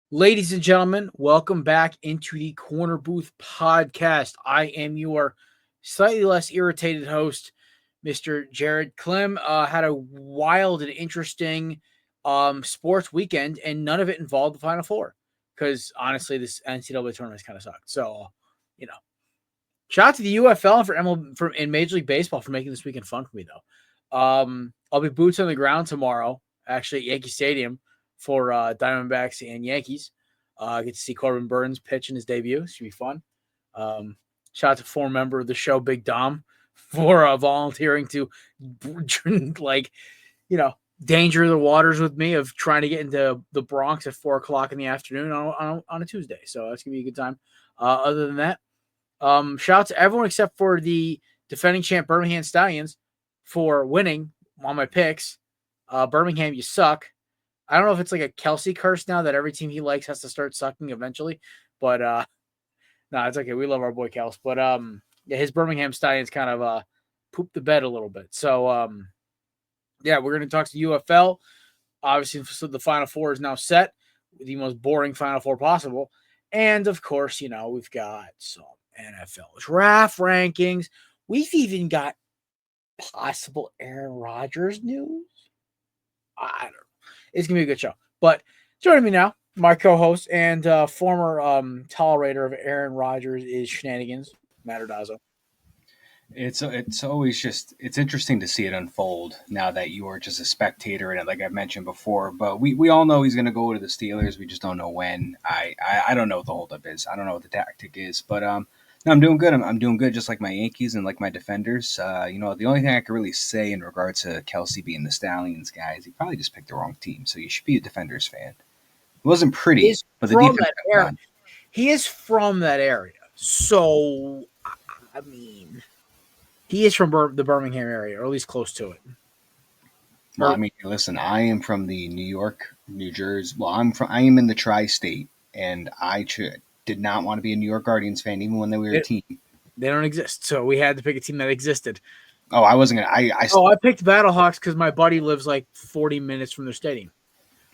Ladies and gentlemen, welcome back into the Korner Booth Podcast. I am your slightly less irritated host, Mr. Jared Klim. Had a wild and interesting sports weekend, and none of it involved the Final Four because honestly, this NCAA tournament kind of sucked. So, you know, shout out to the UFL for in Major League Baseball for making this weekend fun for me, though. I'll be boots on the ground tomorrow, actually at Yankee Stadium for Diamondbacks and Yankees. Get to see Corbin Burns pitch in his debut. It should be fun. Shout out to former member of the show, Big Dom, for volunteering to, danger the waters with me of trying to get into the Bronx at 4 o'clock in the afternoon on a Tuesday. So that's going to be a good time. Other than that, shout out to everyone except for the defending champ Birmingham Stallions for winning on my picks. Birmingham, you suck. I don't know if it's like a Kelsey curse now that every team he likes has to start sucking eventually, but no, it's okay. We love our boy Kels, but his Birmingham Stallions kind of pooped the bed a little bit. So we're going to talk to UFL. Obviously, so the Final Four is now set, the most boring Final Four possible, and of course, we've got some NFL draft rankings. We've even got possible Aaron Rodgers news. I don't know. It's going to be a good show. But joining me now, my co-host and former tolerator of Aaron Rodgers is Shenanigans, Matt Ordazzo. It's always just it's interesting to see it unfold now that you are just a spectator in it, like I've mentioned before. But we all know he's going to go to the Steelers. We just don't know when. I don't know what the holdup is. I don't know what the tactic is. But no, I'm doing good. I'm doing good, just like my Yankees and like my Defenders. The only thing I can really say in regards to Kelsey being the Stallions guy is he probably just picked the wrong team. So you should be a Defenders fan. It wasn't pretty, but the defense that area. He is from that area, so I mean. He is from the Birmingham area, or at least close to it. Well, I mean, listen, I am from the New York, New Jersey. Well, I am in the tri-state, and I did not want to be a New York Guardians fan, even when they were a team. They don't exist, so we had to pick a team that existed. Oh, I wasn't gonna. I picked Battlehawks because my buddy lives like 40 minutes from their stadium.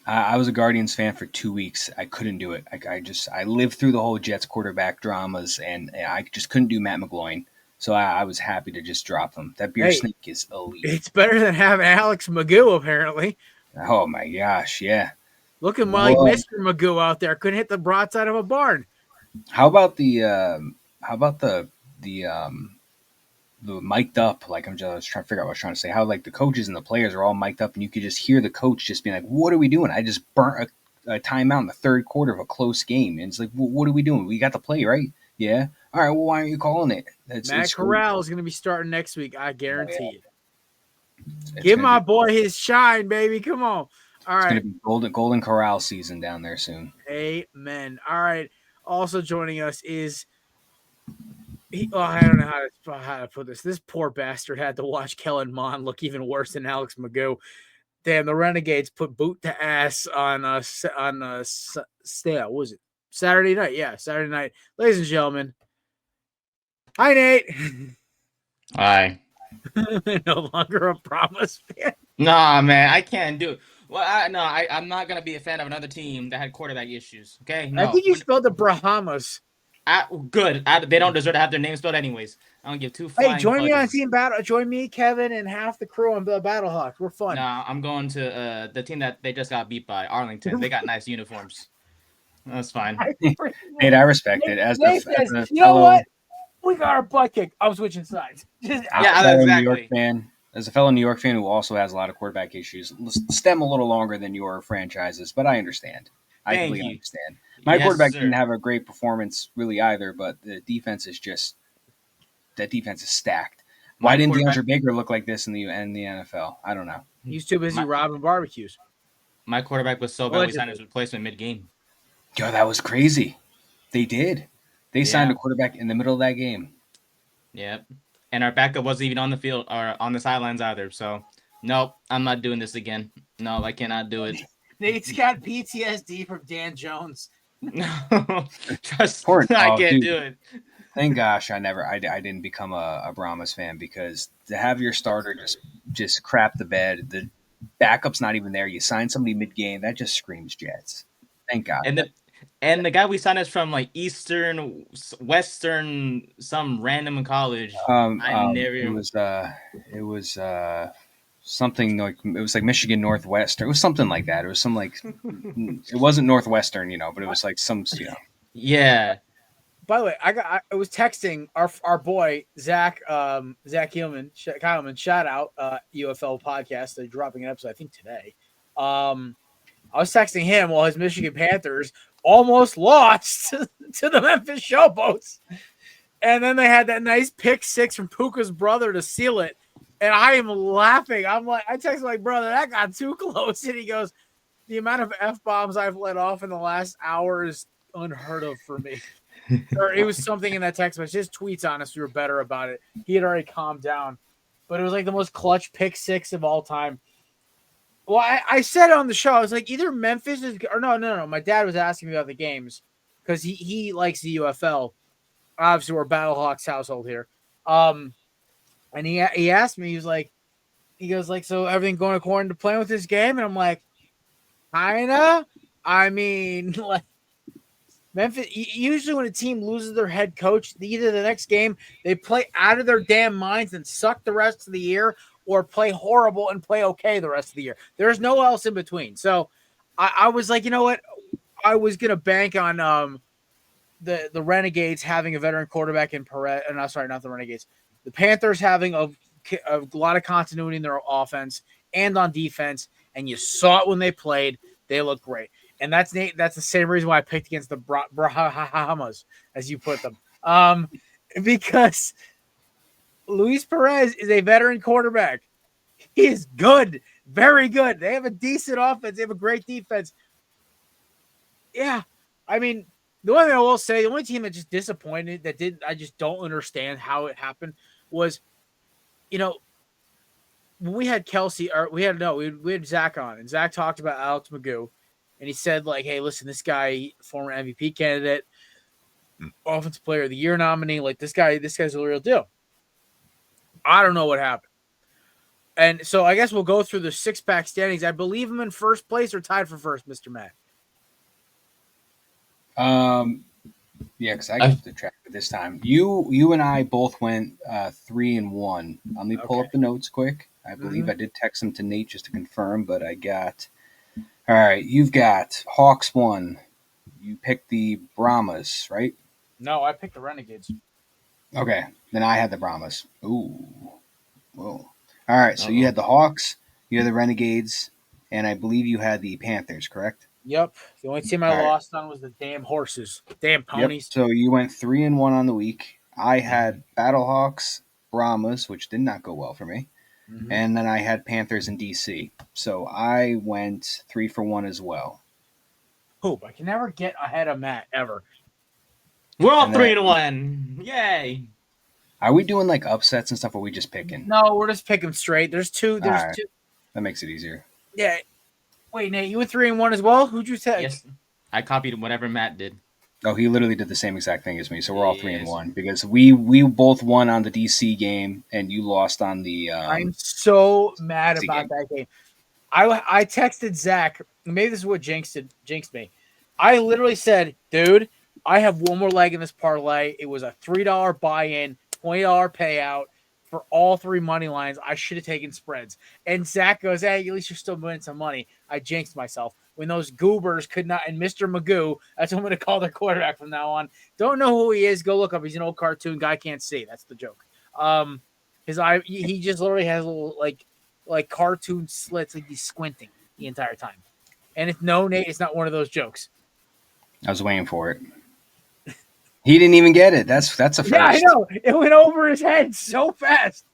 I was a Guardians fan for 2 weeks. I couldn't do it. I lived through the whole Jets quarterback dramas, and I just couldn't do Matt McGloin. So I was happy to just drop them. That beer snake is elite. It's better than having Alex Magoo, apparently. Oh my gosh, yeah. Looking like Mr. Magoo out there. Couldn't hit the broadside of a barn. How about the mic'd up? Like I was trying to figure out what I was trying to say. How like the coaches and the players are all mic'd up, and you could just hear the coach just being like, "What are we doing? I just burnt a timeout in the third quarter of a close game." And it's like, "What are we doing? We got the play, right? Yeah. All right, well, why aren't you calling it?" Matt Corral is going to be starting next week. I guarantee it. Give my boy his shine, baby. Come on. All right. It's going to be Golden Corral season down there soon. Amen. All right. Also joining us is, I don't know how to put this. This poor bastard had to watch Kellen Mond look even worse than Alex Magoo. Damn, the Renegades put boot to ass on what was it? Saturday night. Yeah, Saturday night. Ladies and gentlemen. Hi, Nate. Hi. No longer a promise fan. Nah, man, I can't do it. Well, I'm not gonna be a fan of another team that had quarterback issues. Okay, no. I think you spelled the Bahamas. Good. They don't deserve to have their name spelled anyways. I don't give two. Hey, join me on Team Battle. Join me, Kevin, and half the crew on the Battlehawks. We're fun. Nah, I'm going to the team that they just got beat by, Arlington. They got nice uniforms. That's fine. Nate, I respect it. As a fellow, you know what? We got our butt kicked. I'm switching sides. Exactly. New York fan, as a fellow New York fan who also has a lot of quarterback issues, stem a little longer than your franchises, but I understand. I completely understand. My quarterback didn't have a great performance really either, but the defense is stacked. Why didn't DeAndre Baker look like this in the NFL? I don't know. He's too busy robbing barbecues. My quarterback was so bad we signed his replacement mid-game. Yo, that was crazy. They did. They signed a quarterback in the middle of that game. Yep. And our backup wasn't even on the field or on the sidelines either. So, nope, I'm not doing this again. No, I cannot do it. Nate's got PTSD from Dan Jones. No, I can't do it. Thank gosh I didn't become a Brahmas fan, because to have your starter just crap the bed, the backup's not even there. You sign somebody mid-game, that just screams Jets. Thank God. And the guy we signed is from like Western, some random college. I never. It was something like it was like Michigan Northwestern. It was something like that. It was some like it wasn't Northwestern, but it was like some. Yeah. By the way, I was texting our boy Zach Kyleman, shout out UFL podcast. They're dropping an episode I think today. I was texting him while his Michigan Panthers almost lost to the Memphis Showboats, and then they had that nice pick six from Puka's brother to seal it. And I am laughing. I texted my brother, that got too close, and he goes, "The amount of F-bombs I've let off in the last hour is unheard of for me." Or it was something in that text message. His tweets, honestly, were better about it. He had already calmed down, but it was like the most clutch pick six of all time. Well, I said on the show, I was like, either Memphis is, or no. My dad was asking me about the games because he likes the UFL. Obviously, we're Battlehawks household here. And he asked me, he goes, so everything going according to plan with this game? And I'm like, kinda. I mean, like, Memphis, usually when a team loses their head coach, either the next game they play out of their damn minds and suck the rest of the year, or play horrible and play okay the rest of the year. There's no else in between. So I was like, you know what? I was going to bank on the Renegades having a veteran quarterback in Perez. No, sorry, not the Renegades. The Panthers having a lot of continuity in their offense and on defense, and you saw it when they played. They look great. And that's the same reason why I picked against the Brahmas, as you put them. Because Luis Perez is a veteran quarterback. He is good, very good. They have a decent offense. They have a great defense. Yeah, I mean, the only thing I will say, the only team that just disappointed I just don't understand how it happened was, when we had Kelsey, or we had Zach on, and Zach talked about Alex Magoo. And he said, like, hey, listen, this guy, former MVP candidate, Offensive Player of the Year nominee, like this guy's the real deal. I don't know what happened. And so I guess we'll go through the six-pack standings. I believe I'm in first place or tied for first, Mr. Matt. Yeah, because I got the track this time. You and I both went 3-1. Let me pull up the notes quick. I believe I did text them to Nate just to confirm, but I got... All right, you've got Hawks 1. You picked the Brahmas, right? No, I picked the Renegades. Okay, then I had the Brahmas. Ooh. Whoa. All right, so you had the Hawks, you had the Renegades, and I believe you had the Panthers, correct? Yep. The only team I lost on was the damn horses. Damn ponies. Yep. So you went 3-1 on the week. I had Battlehawks, Brahmas, which did not go well for me. Mm-hmm. And then I had Panthers in DC. So I went 3-1 as well. Hope I can never get ahead of Matt ever. We're all 3-1. Yay. Are we doing like upsets and stuff, or are we just picking? No, we're just picking straight. There's two. Two. That makes it easier. Yeah. Wait, Nate, you went 3-1 as well? Who'd you take? Yes. I copied whatever Matt did. Oh, he literally did the same exact thing as me. So we're all 3-1 because we both won on the DC game and you lost on the. I'm so mad about that game. I texted Zach. Maybe this is what jinxed me. I literally said, dude, I have one more leg in this parlay. It was a $3 buy-in, $20 payout for all three money lines. I should have taken spreads. And Zach goes, hey, at least you're still winning some money. I jinxed myself. When those goobers could not, and Mr. Magoo, that's what I'm going to call their quarterback from now on. Don't know who he is. Go look up. He's an old cartoon. Guy can't see. That's the joke. His eye, he just literally has a little like cartoon slits, like he's squinting the entire time. And if no, Nate, it's not one of those jokes. I was waiting for it. He didn't even get it. That's a first. Yeah, I know. It went over his head so fast.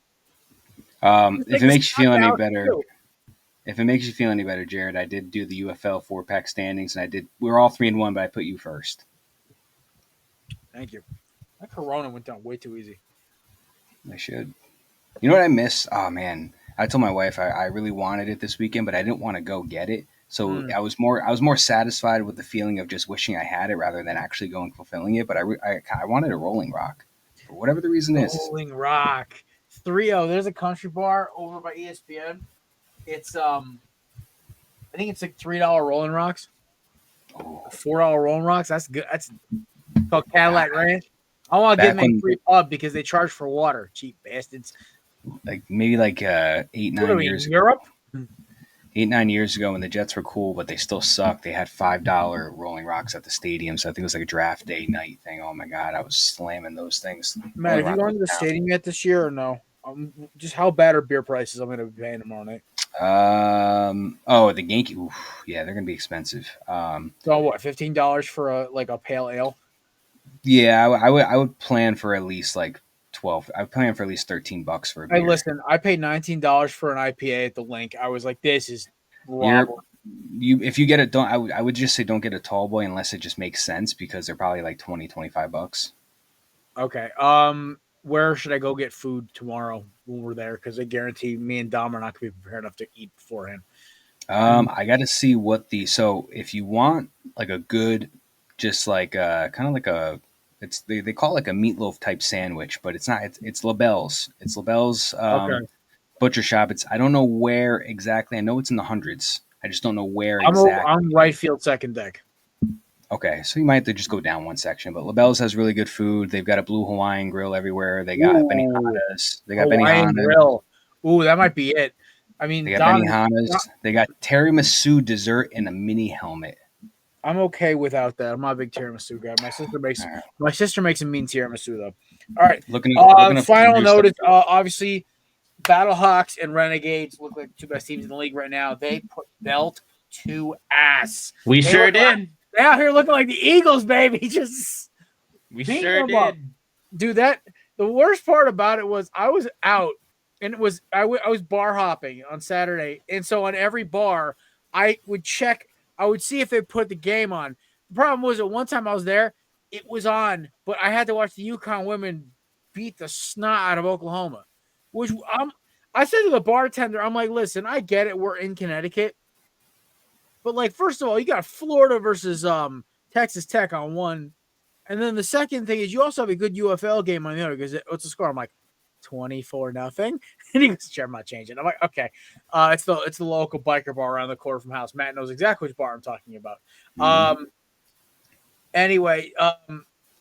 If it makes you feel any better. If it makes you feel any better, Jared, I did do the UFL 4-pack standings, and we were all 3-1, but I put you first. Thank you. That Corona went down way too easy. I should. You know what I miss? Oh, man. I told my wife I really wanted it this weekend, but I didn't want to go get it. So I was more satisfied with the feeling of just wishing I had it rather than actually going fulfilling it. But I wanted a Rolling Rock for whatever the reason is. Rolling Rock 3-0. There's a country bar over by ESPN. It's I think it's like $3 Rolling Rocks. Oh, $4 Rolling Rocks. That's good. That's called Cadillac Ranch. I want to give back them a when, free pub because they charge for water. Cheap bastards. like maybe like eight, What are 9 we in years ago. Europe? 8, 9 years ago when the Jets were cool, but they still suck. They had $5 Rolling Rocks at the stadium. So I think it was like a draft day night thing. Oh my God. I was slamming those things. Man, Rolling have you Rock gone to the stadium yet this year or no? Just how bad are beer prices? I'm going to be paying tomorrow night. The Yankee. Oof, yeah, they're going to be expensive. So what? $15 for a pale ale? Yeah, I would plan for at least like 12. I would plan for at least $13 for a Hey, beer. listen, I paid $19 for an IPA at the link. I was like, this is You're robbery. if you get it, don't I would just say don't get a tall boy unless it just makes sense because they're probably like 20, $25. Okay. Where should I go get food tomorrow when we're there? Because I guarantee me and Dom are not going to be prepared enough to eat beforehand. I got to see so if you want like a good, just like kind of like they call it like a meatloaf type sandwich, but it's not. It's LaBelle's. It's LaBelle's Okay. butcher shop. I don't know where exactly. I know it's in the hundreds. I just don't know where exactly. I'm right field second deck. Okay, so you might have to just go down one section, but LaBelle's has really good food. They've got a blue Hawaiian grill everywhere. They got Benihanas. They got Hawaiian Benihanas. grill. Ooh, that might be it. I mean, They got Dom, Benihanas. They got tiramisu dessert in a mini helmet. I'm okay without that. I'm not a big tiramisu guy. My sister makes a mean tiramisu though. All right. Looking up Final stuff. note is obviously Battlehawks and Renegades look like the two best teams in the league right now. They put belt to ass. We sure did. They out here looking like the Eagles, baby. Just We beating sure them up. did. Dude, the worst part about it was I was out and I was bar hopping on Saturday, and so on every bar I would see if they put the game on. The problem was at one time I was there, it was on, but I had to watch the UConn women beat the snot out of Oklahoma. Which I said to the bartender, I'm like, listen, I get it, we're in Connecticut, but like, first of all, you got Florida versus Texas Tech on one. And then the second thing is you also have a good UFL game on the other because what's the score? I'm like 24-0. And he goes, sure, I'm not changing. I'm like, okay. It's the local biker bar around the corner from house. Matt knows exactly which bar I'm talking about. Mm-hmm. Anyway,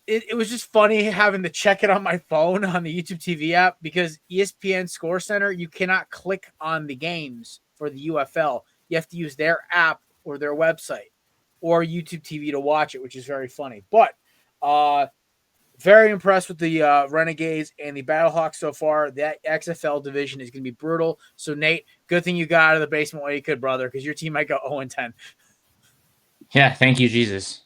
it was just funny having to check it on my phone on the YouTube TV app because ESPN Score Center, you cannot click on the games for the UFL. You have to use their app or their website or YouTube TV to watch it, which is very funny. But very impressed with the Renegades and the Battlehawks so far. That XFL division is going to be brutal. So, Nate, good thing you got out of the basement while you could, brother, because your team might go 0-10. Yeah, thank you, Jesus.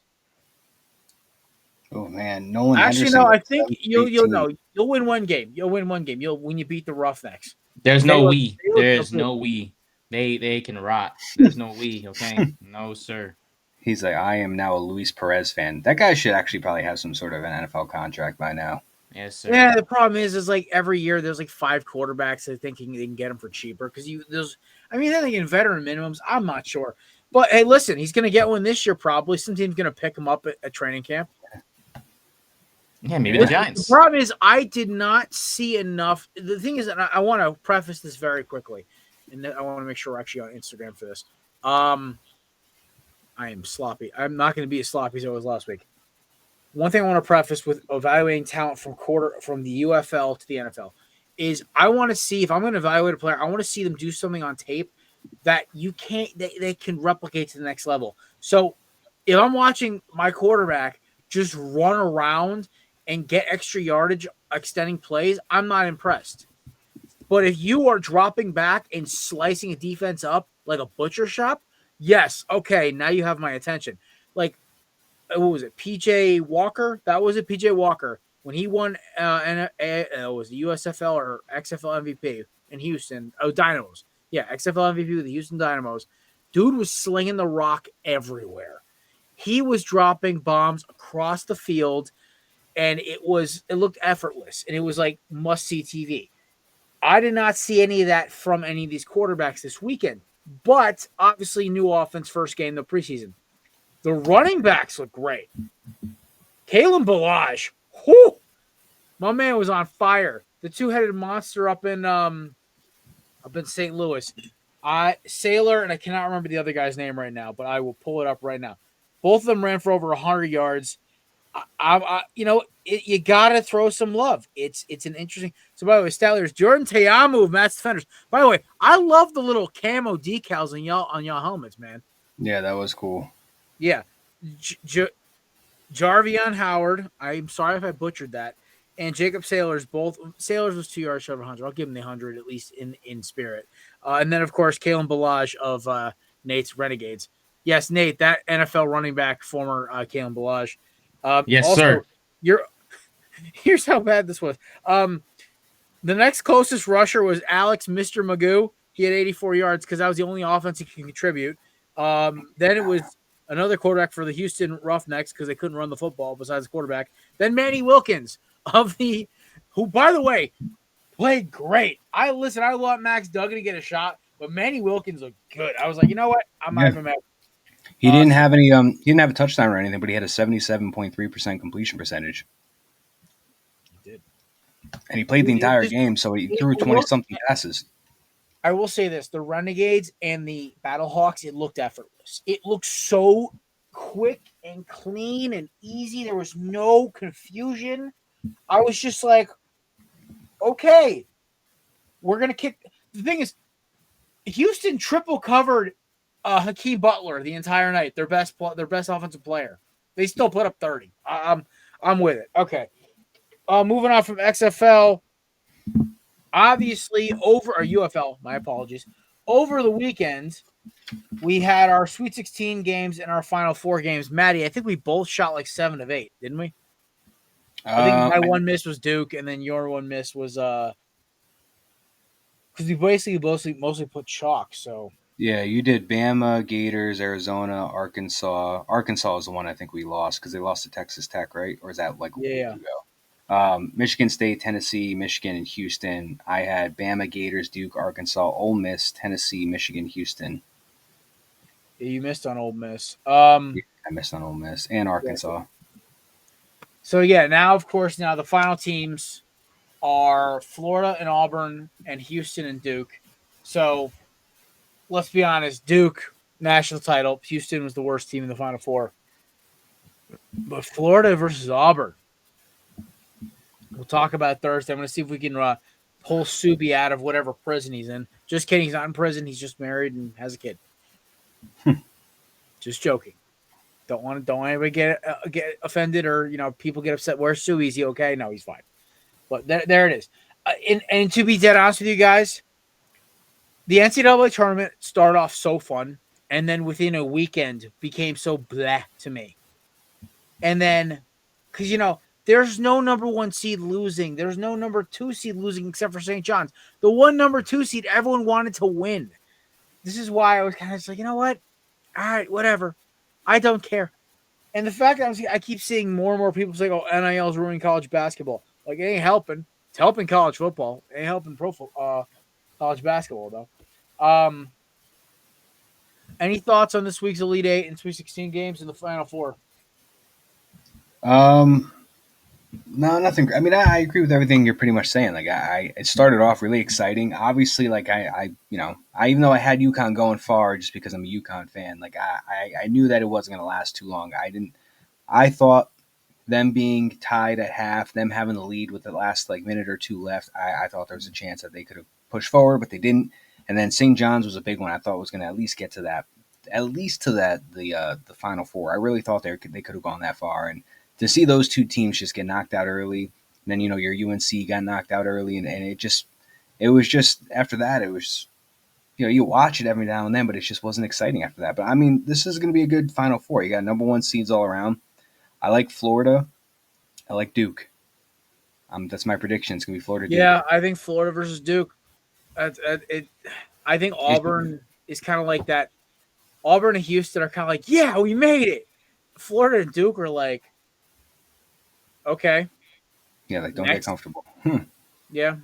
Oh man, Nolan. Actually, Henderson no, I think you'll 18. know. You'll win one game. When you beat the Roughnecks. There's no we. They look There's good. no we. They can rot. There's no we. Okay, no sir. He's like, I am now a Luis Perez fan. That guy should actually probably have some sort of an NFL contract by now. Yes, sir. Yeah, the problem is like every year there's like 5 quarterbacks that thinking they can get them for cheaper because they're thinking veteran minimums. I'm not sure, but hey, listen, he's going to get one this year probably. Some team's going to pick him up at training camp. Yeah, maybe the Giants. The problem is I did not see enough. The thing is, and I want to preface this very quickly, and I want to make sure we're actually on Instagram for this. I am sloppy. I'm not going to be as sloppy as I was last week. One thing I want to preface with evaluating talent from the UFL to the NFL is I want to see if I'm going to evaluate a player, I want to see them do something on tape that they can replicate to the next level. So if I'm watching my quarterback just run around and get extra yardage extending plays, I'm not impressed. But if you are dropping back and slicing a defense up like a butcher shop, yes, okay, now you have my attention. Like, what was it? PJ Walker? That was it, PJ Walker. When he won was the USFL or XFL MVP in Houston. Oh, Dynamos. Yeah, XFL MVP with the Houston Dynamos. Dude was slinging the rock everywhere. He was dropping bombs across the field, and it looked effortless, and it was like must-see TV. I did not see any of that from any of these quarterbacks this weekend, but obviously new offense first game of the preseason. The running backs look great. Kalen Balaj, whoo, my man was on fire. The two-headed monster up in St. Louis. Sailor, and I cannot remember the other guy's name right now, but I will pull it up right now. Both of them ran for over 100 yards. You got to throw some love. It's an interesting. So, by the way, Steelers, Jordan Teamu of Matt's Defenders. By the way, I love the little camo decals on y'all helmets, man. Yeah, that was cool. Yeah. Jarvion Howard. I'm sorry if I butchered that. And Jacob Sailors, both. Sailors was 2 yards short of 100. I'll give him the 100 at least in spirit. And then, of course, Kalen Balaj of Nate's Renegades. Yes, Nate, that NFL running back, former Kalen Balaj. Yes, also, sir. Here's how bad this was. The next closest rusher was Alex Mr. Magoo. He had 84 yards because that was the only offense he could contribute. Then it was another quarterback for the Houston Roughnecks because they couldn't run the football besides the quarterback. Then Manny Wilkins who, by the way, played great. I want Max Duggan to get a shot, but Manny Wilkins looked good. I was like, you know what? I'm not even mad. He didn't have any. He didn't have a touchdown or anything, but he had a 77.3% completion percentage. He did, and he played the entire game, so he threw 20-something passes. I will say this: the Renegades and the Battlehawks, it looked effortless. It looked so quick and clean and easy. There was no confusion. I was just like, okay, we're gonna kick. The thing is, Houston triple covered Hakeem Butler the entire night. Their best offensive player. They still put up 30. I'm with it. Okay. Moving on from XFL. Obviously, UFL. My apologies. Over the weekend, we had our Sweet 16 games and our Final Four games. Maddie, I think we both shot like 7 of 8, didn't we? I think my one miss was Duke, and then your one miss was because we basically mostly put chalk. So yeah, you did Bama, Gators, Arizona, Arkansas. Arkansas is the one I think we lost because they lost to Texas Tech, right? Or is that like a week ago? Michigan State, Tennessee, Michigan, and Houston. I had Bama, Gators, Duke, Arkansas, Ole Miss, Tennessee, Michigan, Houston. Yeah, you missed on Ole Miss. I missed on Ole Miss and Arkansas. Yeah. So yeah, now the final teams are Florida and Auburn and Houston and Duke. So let's be honest, Duke, national title. Houston was the worst team in the Final Four. But Florida versus Auburn. We'll talk about Thursday. I'm going to see if we can pull Subi out of whatever prison he's in. Just kidding. He's not in prison. He's just married and has a kid. Just joking. Don't want anybody get offended or people get upset. Where's Subi? Is he okay? No, he's fine. But there it is. And to be dead honest with you guys, the NCAA tournament started off so fun, and then within a weekend became so bleh to me. And then, because there's no number 1 seed losing, there's no number 2 seed losing except for St. John's. The one number 2 seed, everyone wanted to win. This is why I was kind of like, you know what? All right, whatever. I don't care. And the fact that I keep seeing more and more people say, "Oh, NIL is ruining college basketball." Like, it ain't helping. It's helping college football. It ain't helping college basketball, though. Any thoughts on this week's Elite Eight and Sweet 16 games in the Final Four? No, nothing. I mean, I agree with everything you're pretty much saying. Like, it started off really exciting. Obviously, like I even though I had UConn going far just because I'm a UConn fan, like I knew that it wasn't going to last too long. I thought them being tied at half, them having the lead with the last minute or two left, I thought there was a chance that they could have pushed forward, but they didn't. And then St. John's was a big one. I thought was going to at least get to that, the Final Four. I really thought they could have gone that far. And to see those two teams just get knocked out early, and then your UNC got knocked out early, and it was just after that it was, you watch it every now and then, but it just wasn't exciting after that. But I mean, this is going to be a good Final Four. You got number 1 seeds all around. I like Florida. I like Duke. That's my prediction. It's going to be Florida. Yeah, Duke. I think Florida versus Duke. I think Auburn is kind of like that. Auburn and Houston are kind of like, yeah, we made it. Florida and Duke are like, okay. Yeah, don't get comfortable. Yeah.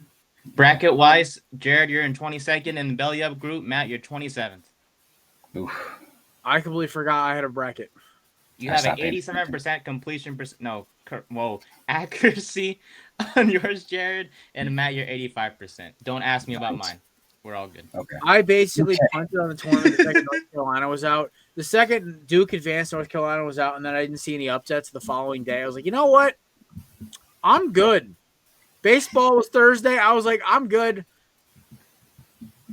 Bracket wise, Jared, you're in 22nd in the Belly Up group. Matt, you're 27th. Oof. I completely forgot I had a bracket. You have an 87% completion accuracy on yours, Jared, and Matt, you're 85%. Don't ask me about mine. We're all good. Okay. I basically punted on the tournament the second North Carolina was out. the second Duke advanced, North Carolina was out, and then I didn't see any upsets the following day. I was like, you know what? I'm good. Baseball was Thursday. I was like, I'm good.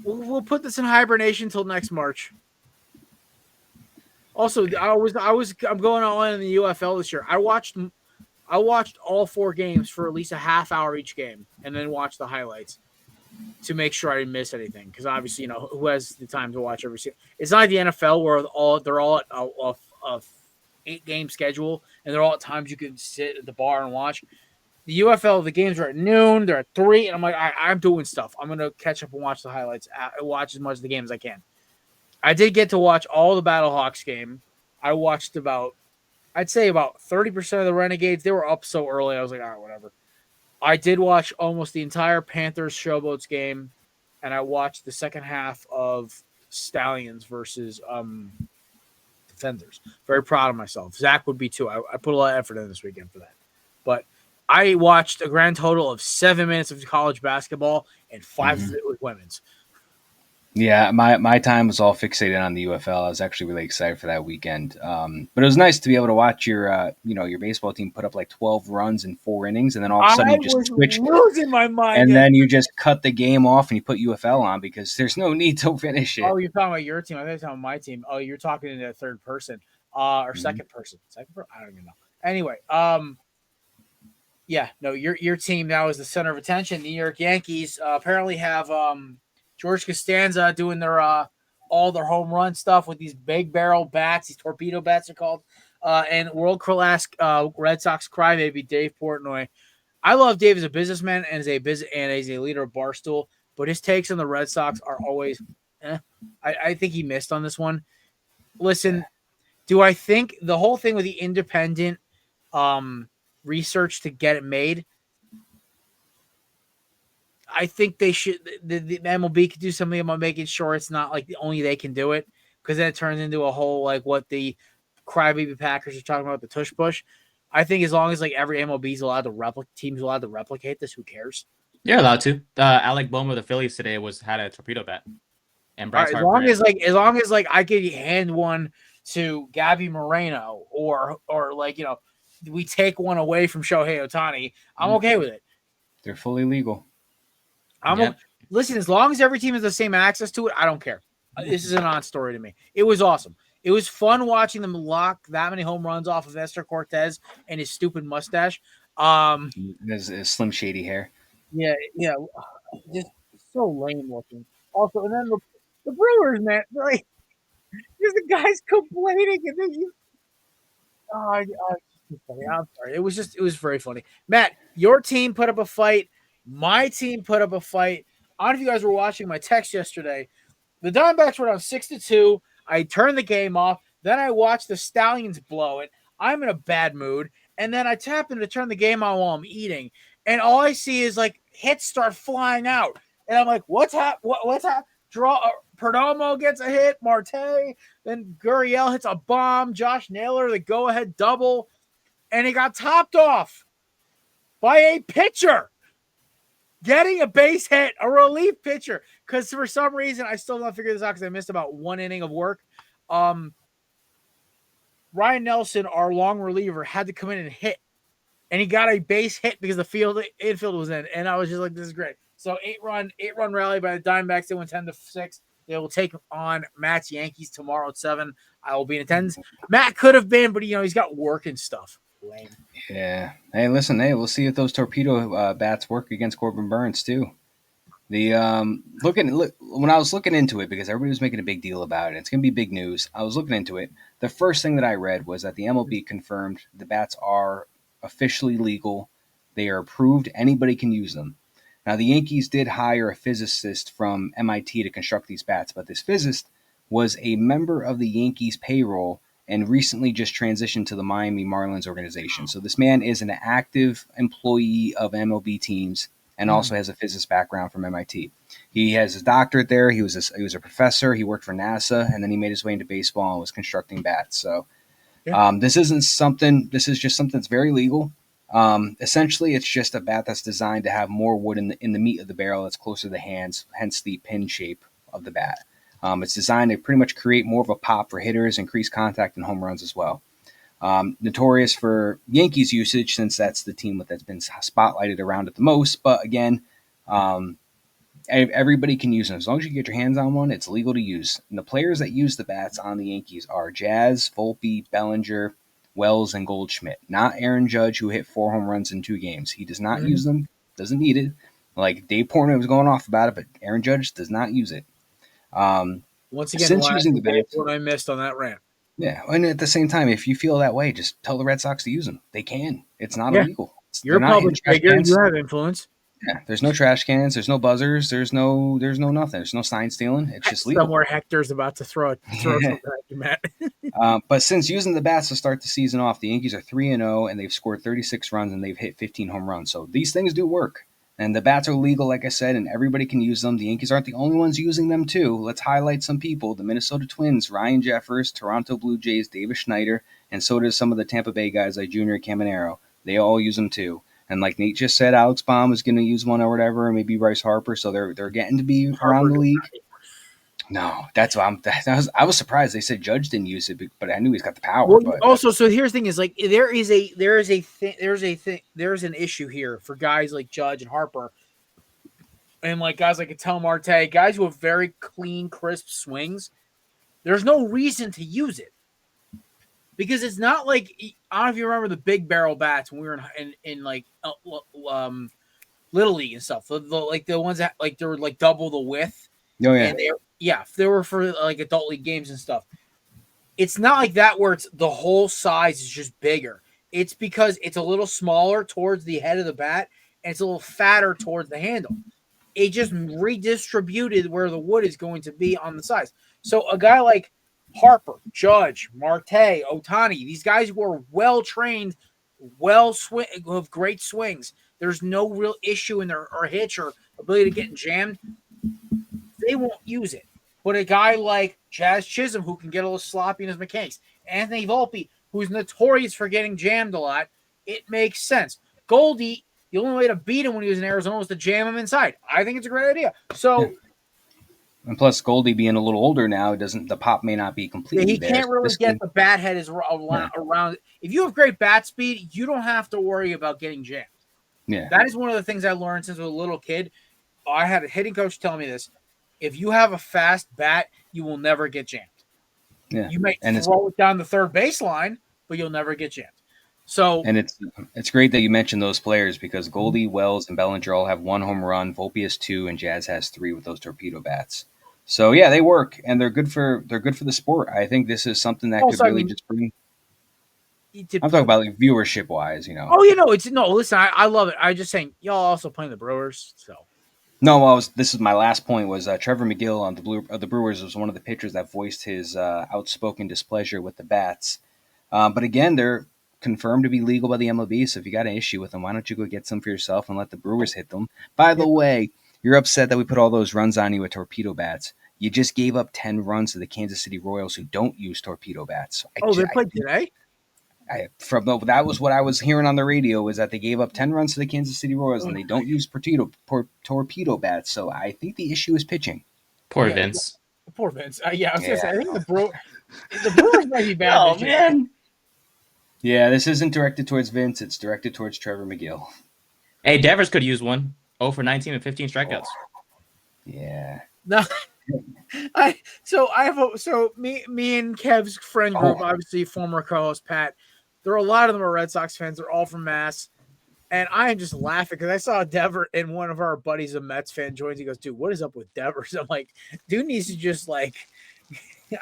We'll put this in hibernation until next March. Also, I'm going all in the UFL this year. I watched all 4 games for at least a half hour each game, and then watched the highlights to make sure I didn't miss anything. Because obviously, who has the time to watch every season? It's not like the NFL where they're all at a 8-game schedule, and they're all at times you can sit at the bar and watch. The UFL, the games are at noon, they're at 3, and I'm like, I'm doing stuff. I'm gonna catch up and watch the highlights, watch as much of the game as I can. I did get to watch all the Battlehawks game. I watched I'd say about 30% of the Renegades. They were up so early, I was like, all right, whatever. I did watch almost the entire Panthers Showboats game, and I watched the second half of Stallions versus Defenders. Very proud of myself. Zach would be too. I put a lot of effort in this weekend for that. But I watched a grand total of 7 minutes of college basketball, and 5 of it was women's. Yeah, my time was all fixated on the UFL. I was actually really excited for that weekend. But it was nice to be able to watch your baseball team put up like 12 runs in 4 innings, and then all of a sudden you just switched, losing my mind, and then you just cut the game off and you put UFL on because there's no need to finish it. Oh, you're talking about your team. I think you're talking about my team. Oh, you're talking in the third person, or second person. I don't even know. Anyway, yeah, no, your team now is the center of attention. New York Yankees apparently have George Costanza doing their all their home run stuff with these big barrel bats. These torpedo bats are called, and world class Red Sox crybaby Dave Portnoy. I love Dave as a businessman and as a leader of Barstool, but his takes on the Red Sox are always. I think he missed on this one. Listen, do I think the whole thing with the independent research to get it made? I think they should. The MLB could do something about making sure it's not like only they can do it, because then it turns into a whole like what the crybaby Packers are talking about, the tush push. I think as long as like every MLB is allowed to teams allowed to replicate this, who cares? You're allowed to. Alec Bohm of the Phillies today had a torpedo bat, and Bryce as long as I could hand one to Gabby Moreno or we take one away from Shohei Ohtani, I'm okay with it. They're fully legal. Listen, as long as every team has the same access to it, I don't care. This is a non-story to me. It was awesome. It was fun watching them lock that many home runs off of Esther Cortez and his stupid mustache. His Slim Shady hair. Yeah, just so lame looking. Also, and then the Brewers, man, like, just the guys complaining, and then you. I'm sorry. It was very funny. Matt, your team put up a fight. My team put up a fight. I don't know if you guys were watching my text yesterday. The Diamondbacks were down 6-2. I turned the game off. Then I watched the Stallions blow it. I'm in a bad mood. And then I tap in to turn the game on while I'm eating. And all I see is like hits start flying out. And I'm like, what's happening? Perdomo gets a hit. Marte. Then Gurriel hits a bomb. Josh Naylor, the go-ahead double. And it got topped off by a pitcher getting a base hit, a relief pitcher. Because for some reason, I still don't figure this out because I missed about 1 inning of work. Ryan Nelson, our long reliever, had to come in and hit. And he got a base hit because the infield was in. And I was just like, this is great. So 8-run rally by the Diamondbacks. They went 10-6. They will take on Matt's Yankees tomorrow at 7. I will be in attendance. Matt could have been, but he's got work and stuff. Lame. Yeah. Hey, listen. Hey, we'll see if those torpedo bats work against Corbin Burns too. When I was looking into it, because everybody was making a big deal about it, it's going to be big news. I was looking into it. The first thing that I read was that the MLB confirmed the bats are officially legal. They are approved. Anybody can use them. Now, the Yankees did hire a physicist from MIT to construct these bats, but this physicist was a member of the Yankees payroll and recently just transitioned to the Miami Marlins organization. So this man is an active employee of MLB teams and also has a physics background from MIT. He has his doctorate there. He was a professor. He worked for NASA, and then he made his way into baseball and was constructing bats. So this is just something that's very legal. Essentially, it's just a bat that's designed to have more wood in the meat of the barrel that's closer to the hands, hence the pin shape of the bat. It's designed to pretty much create more of a pop for hitters, increase contact and home runs as well. Notorious for Yankees usage since that's the team that's been spotlighted around it the most. But again, everybody can use them. As long as you get your hands on one, it's legal to use. And the players that use the bats on the Yankees are Jazz, Volpe, Bellinger, Wells, and Goldschmidt. Not Aaron Judge, who hit 4 home runs in 2 games. He does not use them, doesn't need it. Like Dave Portnoy was going off about it, but Aaron Judge does not use it. Once again, since using the bats, what I missed on that rant. Yeah, and at the same time, if you feel that way, just tell the Red Sox to use them. They can. It's not illegal. You're a public figure. You have influence. Yeah, there's no trash cans. There's no buzzers. There's no nothing. There's no sign stealing. It's just legal. Somewhere Hector's about to throw something at you, Matt. But since using the bats to start the season off, the Yankees are 3-0, and they've scored 36 runs, and they've hit 15 home runs. So these things do work. And the bats are legal, like I said, and everybody can use them. The Yankees aren't the only ones using them, too. Let's highlight some people. The Minnesota Twins, Ryan Jeffers, Toronto Blue Jays, Davis Schneider, and so does some of the Tampa Bay guys like Junior Caminero. They all use them, too. And like Nate just said, Alex Baum is going to use one or whatever, and maybe Bryce Harper. So they're getting to be around the league. No, that's what I was surprised. They said Judge didn't use it, but I knew he's got the power. Well, but also, so here's the thing: is like there's an issue here for guys like Judge and Harper, and like guys like Ketel Marte, guys who have very clean, crisp swings. There's no reason to use it because it's not like I don't know if you remember the big barrel bats when we were in like Little League and stuff. Like the ones that like they were like double the width. Oh yeah. And they were for like adult league games and stuff. It's not like that where it's the whole size is just bigger. It's because it's a little smaller towards the head of the bat and it's a little fatter towards the handle. It just redistributed where the wood is going to be on the size. So a guy like Harper, Judge, Marte, Ohtani, these guys who are well trained, who have great swings. There's no real issue in their or hitch or ability to get jammed. They won't use it. But a guy like Jazz Chisholm, who can get a little sloppy in his mechanics, Anthony Volpe, who's notorious for getting jammed a lot, it makes sense. Goldie, the only way to beat him when he was in Arizona was to jam him inside. I think it's a great idea. So, and plus Goldie being a little older now, the pop may not be completely he can't really get the bat head around. If you have great bat speed, you don't have to worry about getting jammed. Yeah, that is one of the things I learned since I was a little kid. I had a hitting coach tell me this. If you have a fast bat, you will never get jammed. Yeah. You may throw it down the third baseline, but you'll never get jammed. So, and it's great that you mentioned those players because Goldie, Wells, and Bellinger all have 1 home run. Volpe has 2, and Jazz has 3 with those torpedo bats. So yeah, they work and they're good for the sport. I think this is something that could really just bring. I'm talking about like viewership wise, Oh, listen, I love it. I'm just saying, y'all also playing the Brewers, so. No, this is my last point. Was Trevor McGill on the Brewers was one of the pitchers that voiced his outspoken displeasure with the bats. But again, they're confirmed to be legal by the MLB. So if you got an issue with them, why don't you go get some for yourself and let the Brewers hit them? By the way, you're upset that we put all those runs on you with torpedo bats. You just gave up 10 runs to the Kansas City Royals, who don't use torpedo bats. They played today. That was what I was hearing on the radio, was that they gave up 10 runs to the Kansas City Royals and they don't use torpedo bats. So I think the issue is pitching. Poor Vince. Poor Vince. I was gonna say, I think the Brewers might be bad. Oh man. Yeah, this isn't directed towards Vince. It's directed towards Trevor McGill. Hey, Devers could use one. 0 for 19 and 15 strikeouts. Oh, yeah. No. Me and Kev's friend group, obviously former co-host Pat. There are a lot of them are Red Sox fans. They're all from Mass. And I am just laughing because I saw Devers and one of our buddies, a Mets fan, joins. He goes, dude, what is up with Devers? I'm like, dude needs to just like,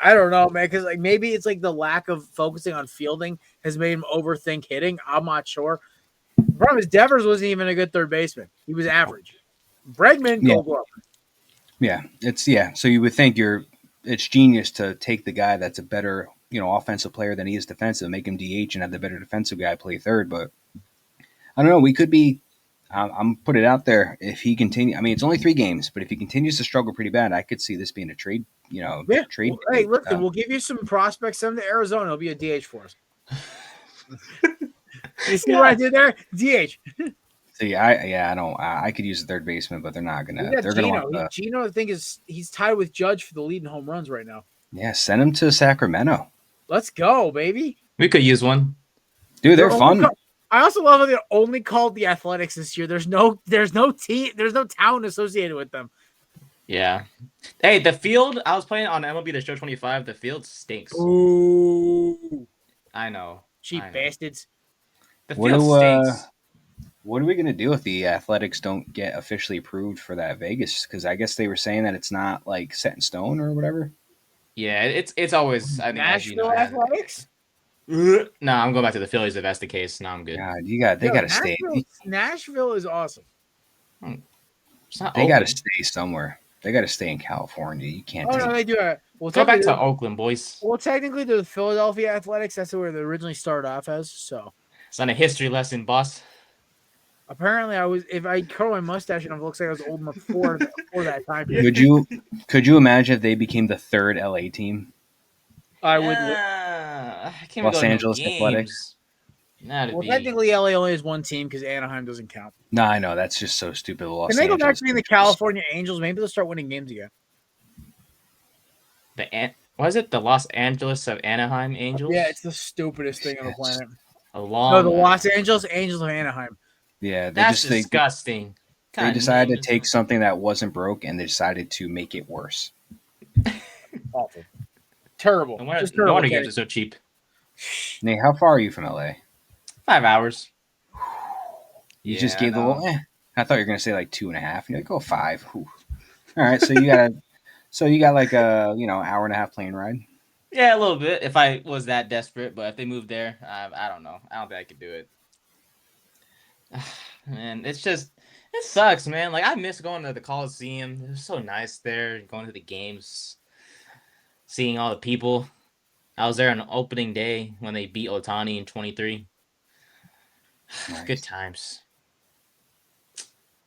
I don't know, man. Because like maybe it's like the lack of focusing on fielding has made him overthink hitting. I'm not sure. The problem is Devers wasn't even a good third baseman. He was average. Bregman, Gold Glove. Yeah, So you would think it's genius to take the guy that's a better, offensive player than he is defensive, make him DH and have the better defensive guy play third. But I don't know. We could be. I'm put it out there. If he continues, I mean, it's only 3 games, but if he continues to struggle pretty bad, I could see this being a trade. Trade. Well, hey, listen, we'll give you some prospects. Send them to Arizona. It'll be a DH for us. You see what I did there? DH. See, I could use a third baseman, but they're not We gonna. got They're gonna Gino. want the. Gino, I think he's tied with Judge for the lead in home runs right now. Yeah, send him to Sacramento, Let's go, baby. We could use one. dude. They're fun. I also love how they only called the Athletics this year. There's no team, there's no town associated with them. Yeah. Hey, the field, I was playing on MLB The Show 25. The field stinks. Ooh, I know. cheap bastards. The What field stinks. What are we gonna do if the Athletics don't get officially approved for that Vegas? Because I guess they were saying that it's not like set in stone or whatever. Yeah, it's always, I think, Nashville Athletics? No, I'm going back to the Phillies if that's the case. No, I'm good. God, they gotta stay. Nashville is awesome. They gotta stay somewhere. They gotta stay in California. You can't. Oh no, they do. Well, go back to Oakland, boys. Well, technically, the Philadelphia Athletics. That's where they originally started off as. So it's not a history lesson, boss. Apparently, if I curl my mustache enough, it looks like I was old enough for that time period. Could you imagine if they became the third LA team? I would. I can't Los Angeles Athletics. Technically, LA only has one team because Anaheim doesn't count. No, I know that's just so stupid. Can they go back to being the California Angels? Maybe they'll start winning games again. Was it the Los Angeles of Anaheim Angels? Yeah, it's the stupidest thing on the planet. The Los Angeles Angels of Anaheim. Yeah, that's disgusting. They decided to take something that wasn't broke and they decided to make it worse. Awful. Terrible. No wonder games are so cheap. Nate, how far are you from LA? 5 hours. You just gave the little. I thought you were gonna say like 2.5. You're like, oh, 5. Whew. All right, so you got like a hour and a half plane ride. Yeah, a little bit. If I was that desperate, but if they moved there, I don't know. I don't think I could do it. Man, it sucks, man. Like I miss going to the Coliseum. It was so nice there, going to the games, seeing all the people. I was there on opening day when they beat Ohtani in 23. Nice. Good times.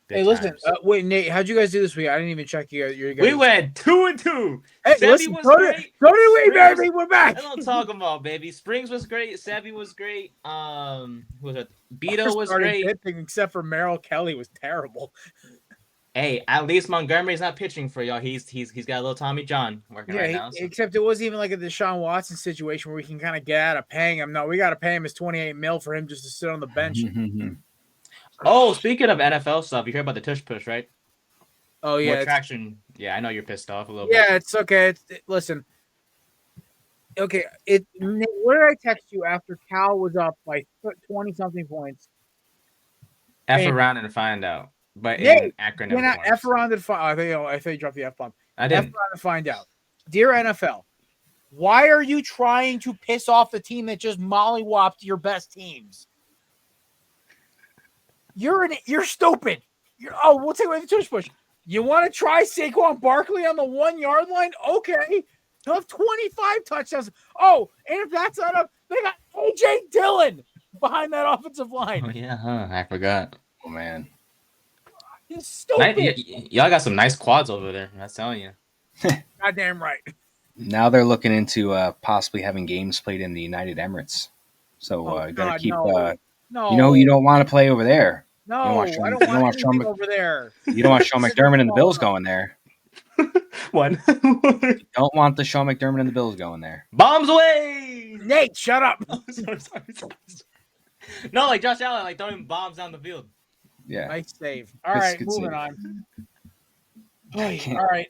Hey, listen. Wait, Nate, how'd you guys do this week? I didn't even check you guys. We went 2-2. Hey, listen, so did we, baby. We're back. That's what I'm talking about, baby. Springs was great. Sebi was great. Beto was great. Pitching, except for Merrill Kelly was terrible. Hey, at least Montgomery's not pitching for y'all. He's got a little Tommy John working right now. So. Except it wasn't even like a Deshaun Watson situation where we can kind of get out of paying him. No, we got to pay him his $28 million for him just to sit on the bench. Oh, speaking of NFL stuff, you heard about the tush push, right? Oh yeah, more traction. Yeah, I know you're pissed off a little bit. Yeah, it's okay. Listen, okay. What did I text you after Cal was up by 20-something points? F around and find out. But in acronym form. F around and find. I think you dropped the F bomb. I didn't. F around and find out. Dear NFL, why are you trying to piss off the team that just mollywopped your best teams? You're stupid. We'll take away the tush push. You want to try Saquon Barkley on the 1 yard line? Okay. He'll have 25 touchdowns. Oh, and if that's not up, they got AJ Dillon behind that offensive line. Oh, yeah, huh? I forgot. Oh, man. He's stupid. Y'all got some nice quads over there. I'm telling you. Goddamn right. Now they're looking into possibly having games played in the United Emirates. So you got to keep. No. You don't want to play over there. No, I don't want anything over there. You don't want Sean McDermott and the Bills going there. What? You don't want the Sean McDermott and the Bills going there. Bombs away! Nate, shut up. Sorry. No, like Josh Allen, like throwing bombs down the field. Yeah. Nice save. All right, moving on. All right.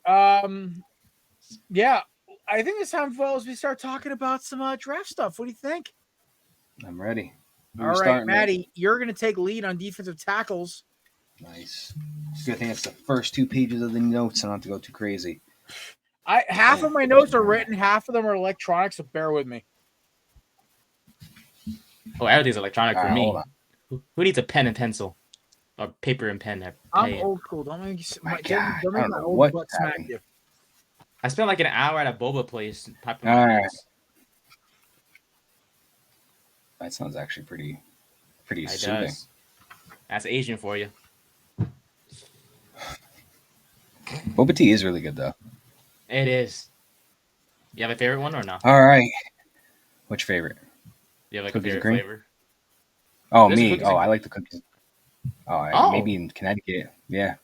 Yeah, I think it's time, fellas, we start talking about some draft stuff. What do you think? I'm ready. All right, Maddie, you're going to take lead on defensive tackles. Nice. Good thing it's the first 2 pages of the notes. I don't have to go too crazy. Half of my notes are written, half of them are electronic, so bear with me. Oh, everything's electronic for me. Who needs a pen and pencil? Or paper and pen? I'm old school. Don't make my old butt smack you. I spent like an hour at a boba place. All right. That sounds actually pretty soothing. That's Asian for you. Boba tea is really good, though. It is. You have a favorite one or no? All right. Which favorite? You have like cookies a favorite flavor? Oh, me. Oh, I like the cookies. Maybe in Connecticut. Yeah.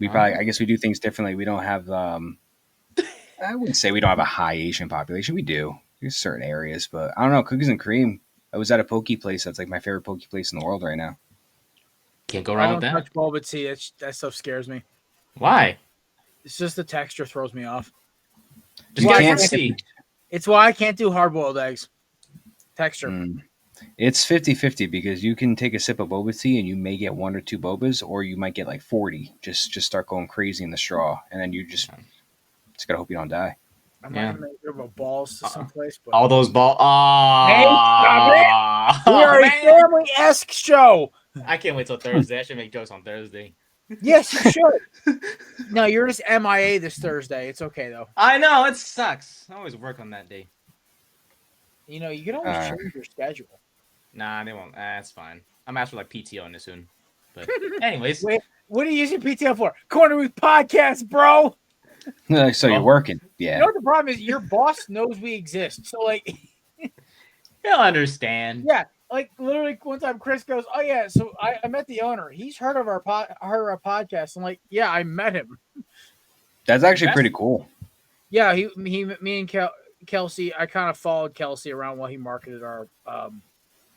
Oh. I guess we do things differently. We don't have, I wouldn't say we don't have a high Asian population. We do. There's certain areas, but I don't know. Cookies and cream. I was at a poke place. That's like my favorite poke place in the world right now. Can't go I wrong don't with that. touch boba tea. That stuff scares me. Why? It's just the texture throws me off. Just Why get can't fruit tea. It's why I can't do hard-boiled eggs. Texture. It's 50-50 because you can take a sip of boba tea and you may get 1 or 2 bobas, or you might get like 40. Just start going crazy in the straw, and then you just gotta hope you don't die. I might have made a balls to someplace, but all those balls. Hey, stop it! We are a family-esque show. I can't wait till Thursday. I should make jokes on Thursday. Yes, you should. No, you're just MIA this Thursday. It's okay though. I know it sucks. I always work on that day. You know, you can always change your schedule. Nah, they won't. That's fine. I'm asking for like PTO on this soon. But anyways, wait, what are you using PTO for? Korner Booth Podcast, bro. So you're working, yeah. You know what the problem is? Your boss knows we exist, so like, he'll understand. Yeah, like literally one time Chris goes, "Oh yeah, so I met the owner. He's heard of our podcast." I'm like, "Yeah, I met him." That's actually pretty cool. Yeah, me and Kelsey. I kind of followed Kelsey around while he marketed our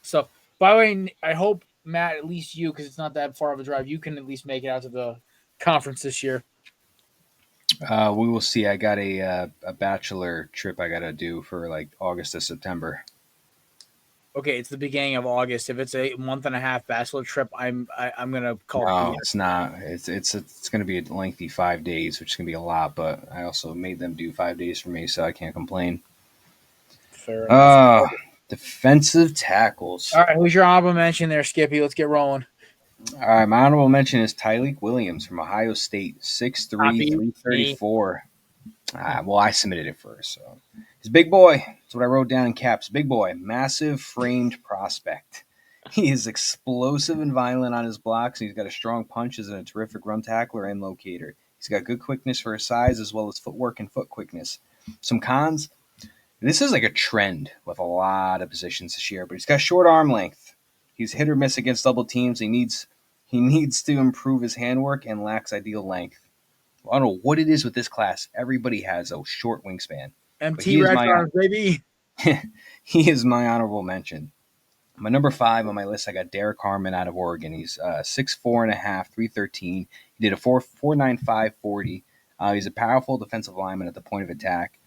stuff. By the way, I hope Matt, at least you, because it's not that far of a drive, you can at least make it out to the conference this year. We will see. I got a bachelor trip I got to do for like August to September. Okay, it's the beginning of August. If it's a month and a half bachelor trip, I'm gonna call. No, it's not. It's gonna be a lengthy 5 days, which is gonna be a lot. But I also made them do 5 days for me, so I can't complain. Fair enough. Defensive tackles. All right, who's your honorable mention there, Skippy? Let's get rolling. All right, my honorable mention is Tyleik Williams from Ohio State, 6'3", 334. Well, I submitted it first. So he's a big boy. That's what I wrote down in caps. Big boy, massive framed prospect. He is explosive and violent on his blocks, and he's got a strong punch as a terrific run tackler and locator. He's got good quickness for his size as well as footwork and foot quickness. Some cons. This is like a trend with a lot of positions this year, but he's got short arm length. He's hit or miss against double teams. He needs to improve his handwork and lacks ideal length. I don't know what it is with this class. Everybody has a short wingspan. MT Rex arms, baby. He is my honorable mention. My number 5 on my list, I got Derek Harmon out of Oregon. He's 6'4.5", 313. He did a 4.95 40. He's a powerful defensive lineman at the point of attack.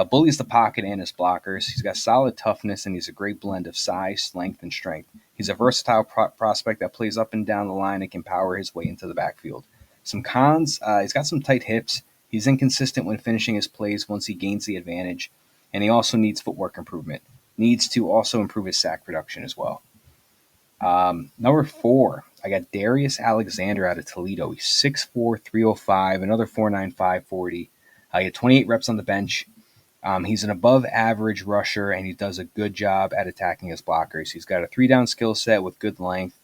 Bullies the pocket and his blockers. He's got solid toughness, and he's a great blend of size, length, and strength. He's a versatile prospect that plays up and down the line and can power his way into the backfield. Some cons, he's got some tight hips. He's inconsistent when finishing his plays once he gains the advantage, and he also needs footwork improvement. Needs to also improve his sack production as well. Number 4, I got Darius Alexander out of Toledo. He's 6'4", 305, another 4.95 40. He had 28 reps on the bench. He's an above-average rusher, and he does a good job at attacking his blockers. He's got a 3-down skill set with good length,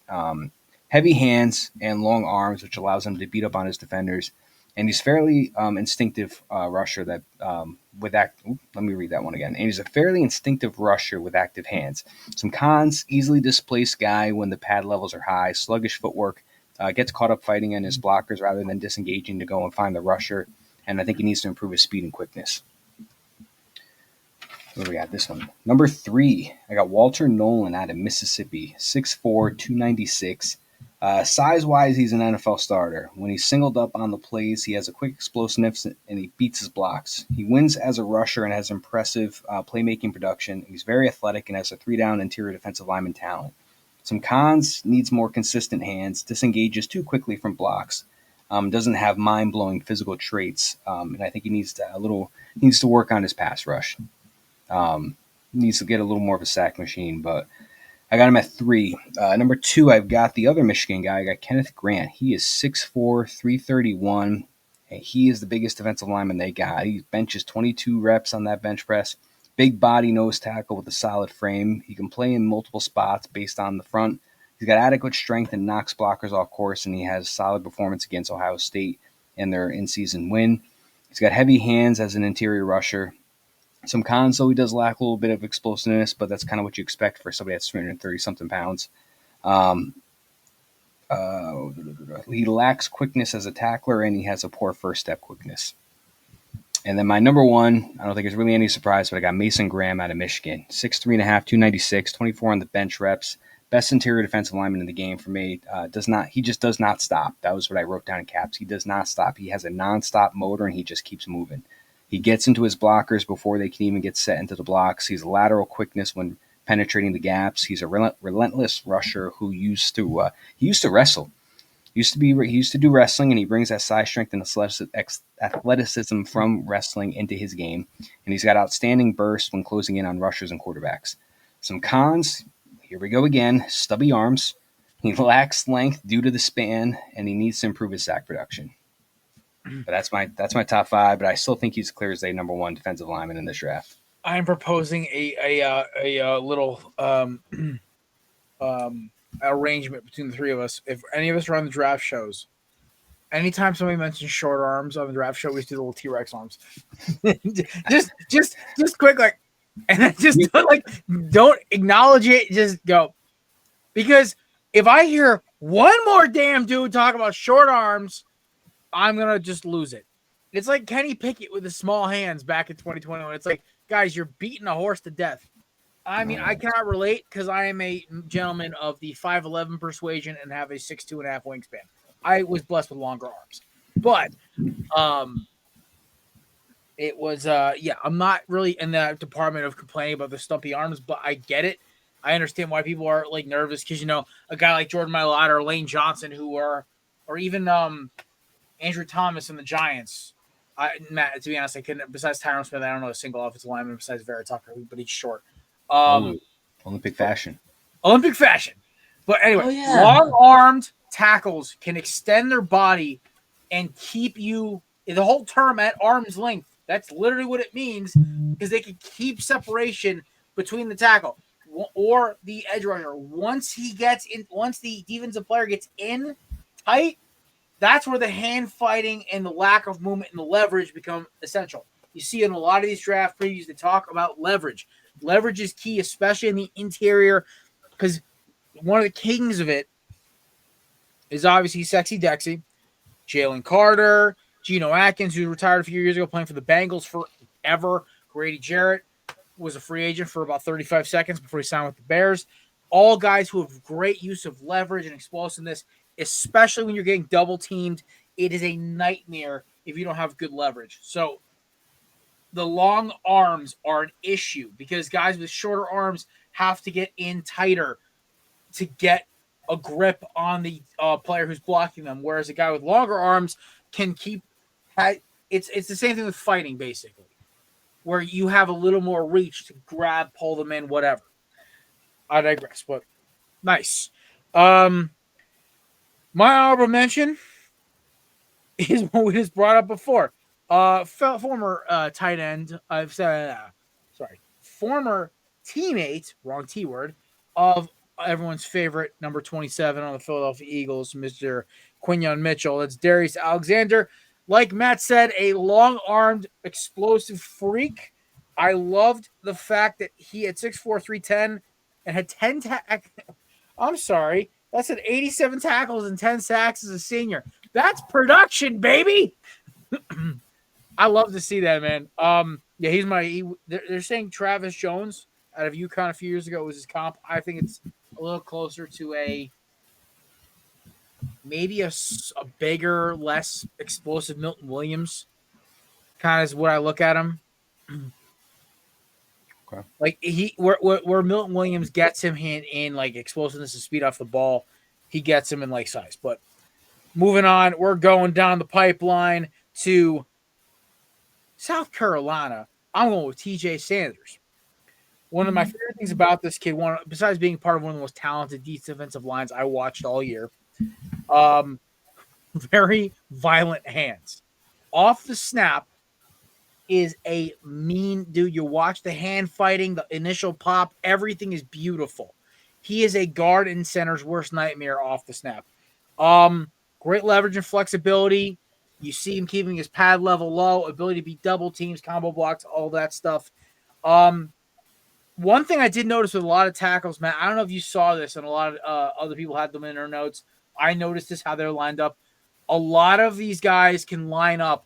heavy hands, and long arms, which allows him to beat up on his defenders. And he's fairly instinctive rusher that let me read that one again. And he's a fairly instinctive rusher with active hands. Some cons: easily displaced guy when the pad levels are high, sluggish footwork, gets caught up fighting in his blockers rather than disengaging to go and find the rusher. And I think he needs to improve his speed and quickness. What do we got this one? Number 3, I got Walter Nolan out of Mississippi, 6'4", 296. Size-wise, he's an NFL starter. When he's singled up on the plays, he has a quick explosiveness and he beats his blocks. He wins as a rusher and has impressive playmaking production. He's very athletic and has a 3-down interior defensive lineman talent. Some cons: needs more consistent hands, disengages too quickly from blocks, doesn't have mind-blowing physical traits, and I think he needs to work on his pass rush. Needs to get a little more of a sack machine, but I got him at 3. Number 2, I've got the other Michigan guy. I got Kenneth Grant. He is 6'4", 331. And he is the biggest defensive lineman they got. He benches 22 reps on that bench press. Big body nose tackle with a solid frame. He can play in multiple spots based on the front. He's got adequate strength and knocks blockers off course, and he has solid performance against Ohio State in their in-season win. He's got heavy hands as an interior rusher. Some cons, though, he does lack a little bit of explosiveness, but that's kind of what you expect for somebody that's 330-something pounds. He lacks quickness as a tackler, and he has a poor first step quickness. And then my number one, I don't think it's really any surprise, but I got Mason Graham out of Michigan. 6'3.5", 296, 24 on the bench reps. Best interior defensive lineman in the game for me. He just does not stop. That was what I wrote down in caps. He does not stop. He has a nonstop motor, and he just keeps moving. He gets into his blockers before they can even get set into the blocks. He's lateral quickness when penetrating the gaps. He's a relentless rusher who used to wrestle. He used to do wrestling, and he brings that size, strength, and athleticism from wrestling into his game. And he's got outstanding burst when closing in on rushers and quarterbacks. Some cons, here we go again, stubby arms. He lacks length due to the span, and he needs to improve his sack production. But that's my top five, but I still think he's clear as a number one defensive lineman in this draft. I'm proposing a little arrangement between the three of us. If any of us are on the draft shows, anytime somebody mentions short arms on the draft show, we just do the little T-Rex arms. just quick, like, and then just don't acknowledge it. Just go, because if I hear one more damn dude talk about short arms, I'm gonna just lose it. It's like Kenny Pickett with his small hands back in 2021. It's like, guys, you're beating a horse to death. I mean, I cannot relate because I am a gentleman of the 5'11" persuasion and have a 6'2.5" wingspan. I was blessed with longer arms. But it was I'm not really in that department of complaining about the stumpy arms, but I get it. I understand why people are like nervous because, you know, a guy like Jordan Mailata or Lane Johnson or even Andrew Thomas and the Giants. Matt, to be honest, I couldn't. Besides Tyron Smith, I don't know a single offensive lineman besides Vera Tucker, but he's short. Olympic fashion. But anyway, long-armed tackles can extend their body and keep you the whole term at arm's length. That's literally what it means because they can keep separation between the tackle or the edge rusher. Once the defensive player gets in tight, that's where the hand fighting and the lack of movement and the leverage become essential. You see in a lot of these draft previews, they talk about leverage. Leverage is key, especially in the interior, because one of the kings of it is obviously Sexy Dexy, Jalen Carter, Geno Atkins, who retired a few years ago playing for the Bengals forever. Grady Jarrett was a free agent for about 35 seconds before he signed with the Bears. All guys who have great use of leverage and explosiveness, especially when you're getting double teamed. It is a nightmare if you don't have good leverage. So the long arms are an issue because guys with shorter arms have to get in tighter to get a grip on the player who's blocking them, whereas a guy with longer arms can keep. It's the same thing with fighting, basically, where you have a little more reach to grab, pull them in, whatever. I digress, but nice. My honorable mention is what we just brought up before. Former tight end, former teammate, wrong T word, of everyone's favorite number 27 on the Philadelphia Eagles, Mr. Quinyon Mitchell. That's Darius Alexander. Like Matt said, a long-armed, explosive freak. I loved the fact that he had 6'4", 310 and had 10 that's an 87 tackles and 10 sacks as a senior. That's production, baby. I love to see that, man. They're saying Travis Jones out of UConn a few years ago was his comp. I think it's a little closer to maybe a bigger, less explosive Milton Williams. Kind of is what I look at him. Okay. Like where Milton Williams gets him in like explosiveness and speed off the ball, he gets him in like size. But moving on, we're going down the pipeline to South Carolina. I'm going with TJ Sanders. One of my favorite things about this kid, besides being part of one of the most talented defensive lines I watched all year, very violent hands. Off the snap is a mean dude. You watch the hand fighting, the initial pop, everything is beautiful. He is a guard and center's worst nightmare off the snap. Great leverage and flexibility. You see him keeping his pad level low, ability to beat double teams, combo blocks, all that stuff. One thing I did notice with a lot of tackles, Matt, I don't know if you saw this, and a lot of other people had them in their notes. I noticed this, how they're lined up. A lot of these guys can line up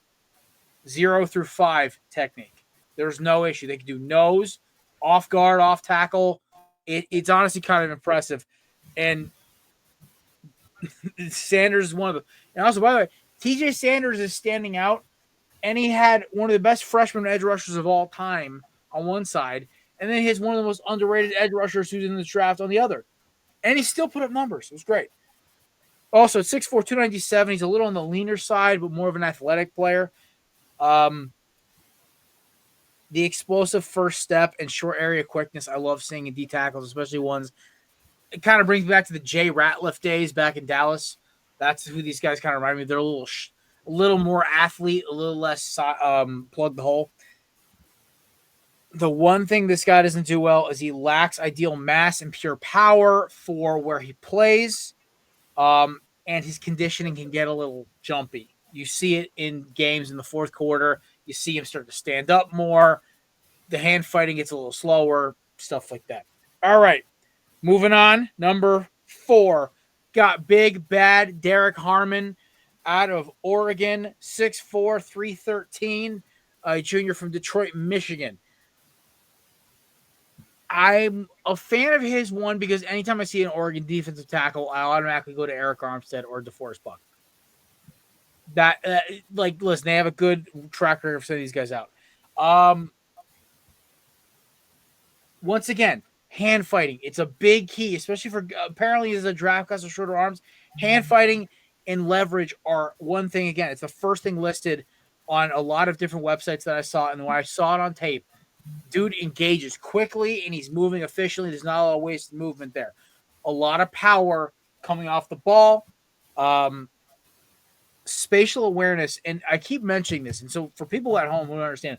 0 through 5 technique. There's no issue. They can do nose, off guard, off tackle. It's honestly kind of impressive. And Sanders is one of them. And also, by the way, TJ Sanders is standing out, and he had one of the best freshman edge rushers of all time on one side, and then he has one of the most underrated edge rushers who's in the draft on the other. And he still put up numbers. It was great. Also, at 6'4", 297, he's a little on the leaner side, but more of an athletic player. The explosive first step and short area quickness I love seeing in D tackles, especially ones. It kind of brings me back to the Jay Ratliff days back in Dallas. That's who these guys kind of remind me. They're a little more athlete, a little less plug the hole. The one thing this guy doesn't do well is he lacks ideal mass and pure power for where he plays, and his conditioning can get a little jumpy. You see it in games in the fourth quarter. You see him start to stand up more. The hand fighting gets a little slower, stuff like that. All right, moving on. Number 4, got big, bad Derek Harmon out of Oregon, 6'4", 313, a junior from Detroit, Michigan. I'm a fan of his, one, because anytime I see an Oregon defensive tackle, I automatically go to Eric Armstead or DeForest Buck. Listen, they have a good track record of sending these guys out. Once again, hand fighting. It's a big key, especially for apparently as a draft class with shorter arms. Hand fighting and leverage are one thing. Again, it's the first thing listed on a lot of different websites that I saw. And when I saw it on tape, dude engages quickly and he's moving efficiently. There's not a lot of wasted movement there. A lot of power coming off the ball. Spatial awareness. And I keep mentioning this. And so for people at home who don't understand,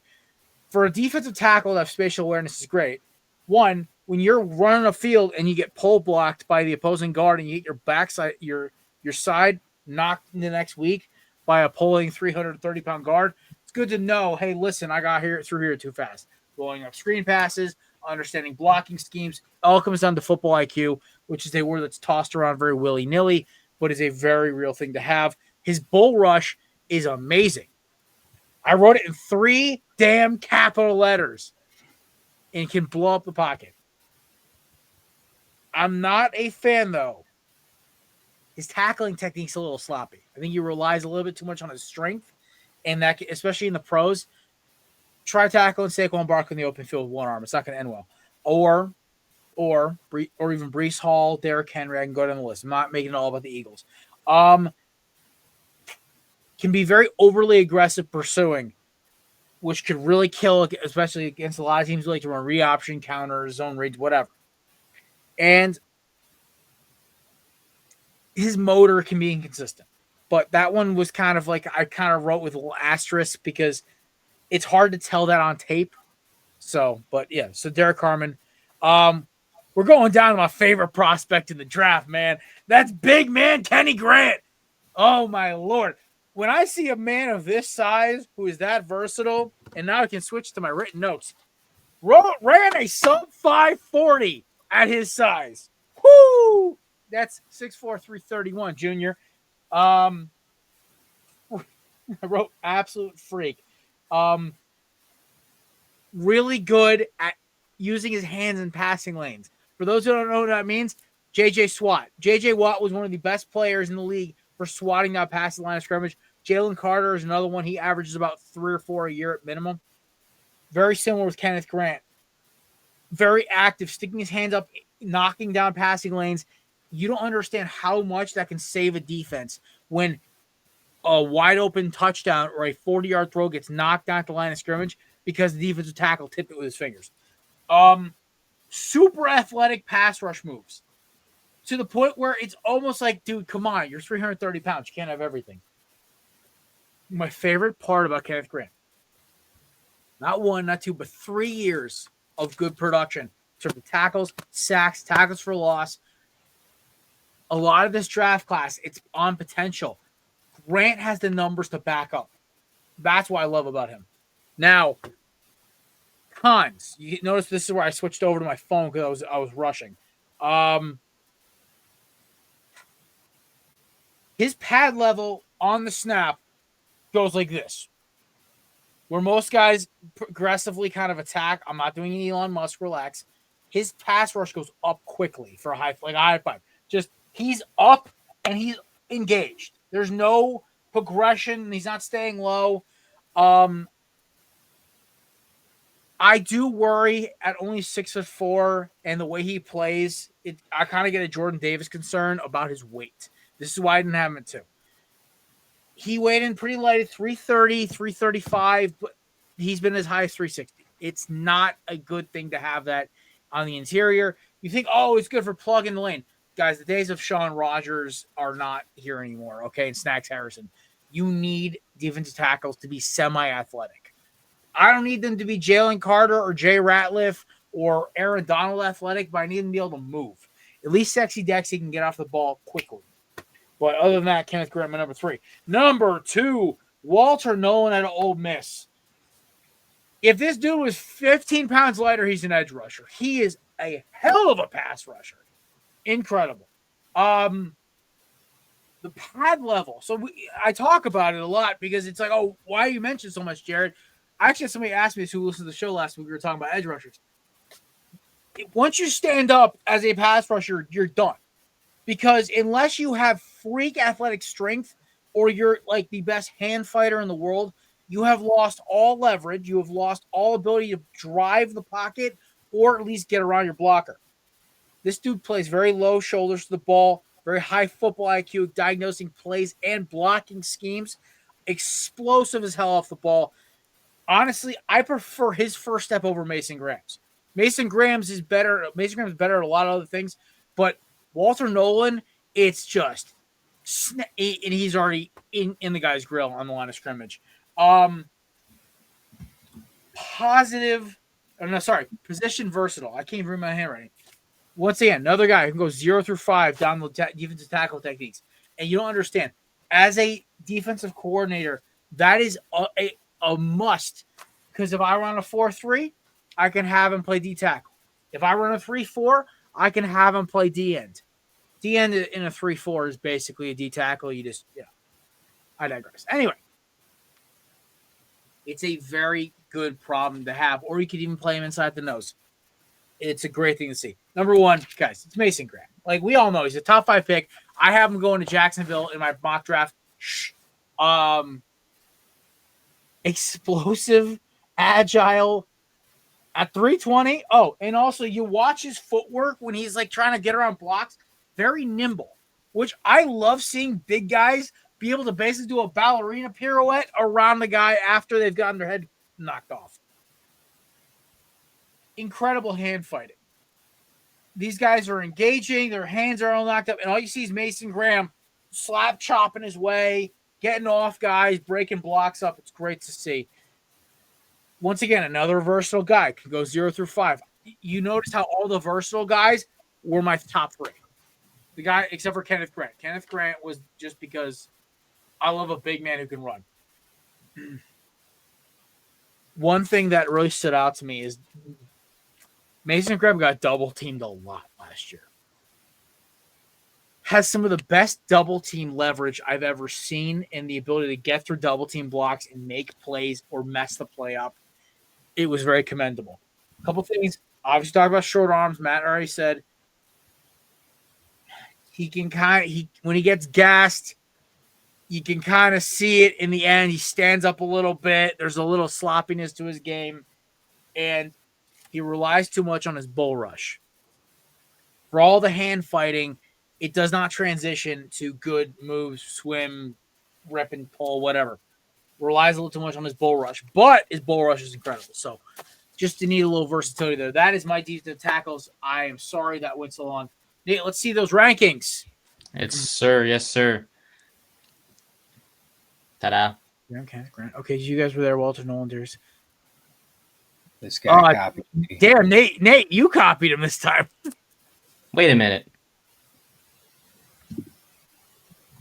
for a defensive tackle to have spatial awareness is great. One, when you're running a field and you get pole blocked by the opposing guard and you get your backside, your side knocked in the next week by a pulling 330-pound guard, it's good to know, hey, listen, I got through here too fast. Blowing up screen passes, understanding blocking schemes, all comes down to football IQ, which is a word that's tossed around very willy-nilly, but is a very real thing to have. His bull rush is amazing. I wrote it in 3 damn capital letters and can blow up the pocket. I'm not a fan, though. His tackling technique's a little sloppy. I think he relies a little bit too much on his strength, and that, especially in the pros, try tackling Saquon Barkley in the open field with one arm. It's not going to end well. Or even Breece Hall, Derrick Henry. I can go down the list. I'm not making it all about the Eagles. Can be very overly aggressive pursuing, which could really kill, especially against a lot of teams who like to run re-option, counters, zone reads, whatever. And his motor can be inconsistent. But that one was kind of like, I kind of wrote with a little asterisk because it's hard to tell that on tape. So Derek Harmon. We're going down to my favorite prospect in the draft, man. That's big man Kenny Grant. Oh, my Lord. When I see a man of this size who is that versatile, and now I can switch to my written notes, ran a sub 540 at his size. Whoo! That's 6'4", 331, junior. I wrote absolute freak. Really good at using his hands in passing lanes. For those who don't know what that means, J.J. Swat. J.J. Watt was one of the best players in the league for swatting that past the line of scrimmage. Jalen Carter is another one. He averages about 3 or 4 a year at minimum. Very similar with Kenneth Grant. Very active, sticking his hands up, knocking down passing lanes. You don't understand how much that can save a defense when a wide open touchdown or a 40-yard throw gets knocked down at the line of scrimmage because the defensive tackle tipped it with his fingers. Super athletic pass rush moves to the point where it's almost like, dude, come on, you're 330 pounds. You can't have everything. My favorite part about Kenneth Grant, not 1, not 2, but 3 years of good production in terms of tackles, sacks, tackles for loss. A lot of this draft class, it's on potential. Grant has the numbers to back up. That's what I love about him. Now, cons. You notice this is where I switched over to my phone because I was rushing. his pad level on the snap goes like this. Where most guys progressively kind of attack. I'm not doing an Elon Musk, relax. His pass rush goes up quickly for a high five. Just he's up and he's engaged. There's no progression. He's not staying low. I do worry at only 6'4" and the way he plays. I kind of get a Jordan Davis concern about his weight. This is why I didn't have him at 2. He weighed in pretty light at 330, 335, but he's been as high as 360. It's not a good thing to have that on the interior. You think, oh, it's good for plug in the lane. Guys, the days of Sean Rogers are not here anymore, okay, and Snacks Harrison. You need defensive tackles to be semi-athletic. I don't need them to be Jalen Carter or Jay Ratliff or Aaron Donald athletic, but I need them to be able to move. At least Sexy Dexy can get off the ball quickly. But other than that, Kenneth Grant, my number 3. Number 2, Walter Nolan at Ole Miss. If this dude was 15 pounds lighter, he's an edge rusher. He is a hell of a pass rusher. Incredible. The pad level. So I talk about it a lot because it's like, oh, why you mention so much, Jared? Actually, somebody asked me this who listened to the show last week. We were talking about edge rushers. Once you stand up as a pass rusher, you're done. Because unless you have freak athletic strength or you're like the best hand fighter in the world, you have lost all leverage. You have lost all ability to drive the pocket or at least get around your blocker. This dude plays very low shoulders to the ball, very high football IQ, diagnosing plays and blocking schemes, explosive as hell off the ball. Honestly, I prefer his first step over Mason Graham's. Mason Graham's is better. Mason Graham's better at a lot of other things, but Walter Nolan, it's just, and he's already in the guy's grill on the line of scrimmage. Position versatile. I can't even read my handwriting. Once again, another guy who can go 0 through 5 down the defensive tackle techniques. And you don't understand, as a defensive coordinator, that is a must. Because if I run a 4-3, I can have him play D tackle. If I run a 3-4, I can have him play D end. D end in a 3-4 is basically a D tackle. I digress. Anyway, it's a very good problem to have, or you could even play him inside the nose. It's a great thing to see. Number 1, guys, it's Mason Graham. Like we all know, he's a top 5 pick. I have him going to Jacksonville in my mock draft. Explosive, agile. At 320, and also you watch his footwork when he's like trying to get around blocks, very nimble, which I love seeing big guys be able to basically do a ballerina pirouette around the guy after they've gotten their head knocked off. Incredible hand fighting. These guys are engaging, their hands are all knocked up, and all you see is Mason Graham slap chopping his way, getting off guys, breaking blocks up. It's great to see. Once again, another versatile guy can go 0 through 5. You notice how all the versatile guys were my top 3. The guy, except for Kenneth Grant. Kenneth Grant was just because I love a big man who can run. One thing that really stood out to me is Mason Graham got double teamed a lot last year. Has some of the best double team leverage I've ever seen and the ability to get through double team blocks and make plays or mess the play up. It was very commendable. A couple things. Obviously, talk about short arms. Matt already said he can when he gets gassed, you can kind of see it in the end. He stands up a little bit. There's a little sloppiness to his game, and he relies too much on his bull rush. For all the hand fighting, it does not transition to good moves, swim, rip and pull, whatever. Relies a little too much on his bull rush, but his bull rush is incredible. So just to need a little versatility there. That is my defensive tackles. I am sorry that went so long. Nate, let's see those rankings. Yes, sir. Ta-da. Okay, Grant. Okay, you guys were there, Walter Nolan. There's This guy copied me. Damn, Nate, you copied him this time. Wait a minute.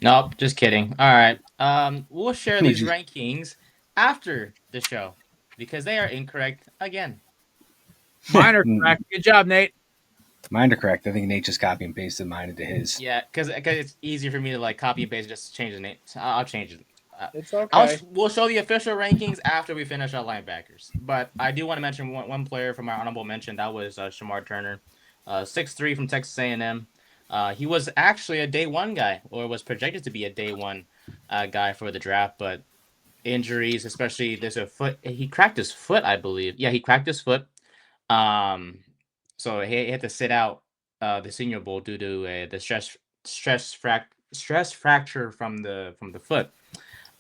Nope, just kidding. All right. We'll share these rankings after the show because they are incorrect again. Mine are correct. Good job, Nate. Mine are correct. I think Nate just copy and pasted mine into his. Yeah, because it's easier for me to like copy and paste just to change the name. So I'll change it. It's okay. We'll show the official rankings after we finish our linebackers. But I do want to mention one player from our honorable mention. That was Shamar Turner, 6'3" from Texas A&M. He was actually a day one guy, or was projected to be a day one guy for the draft, but injuries, especially there's a foot. He cracked his foot, I believe. Yeah, he cracked his foot. Um, so he had to sit out the Senior Bowl due to the stress fracture from the foot.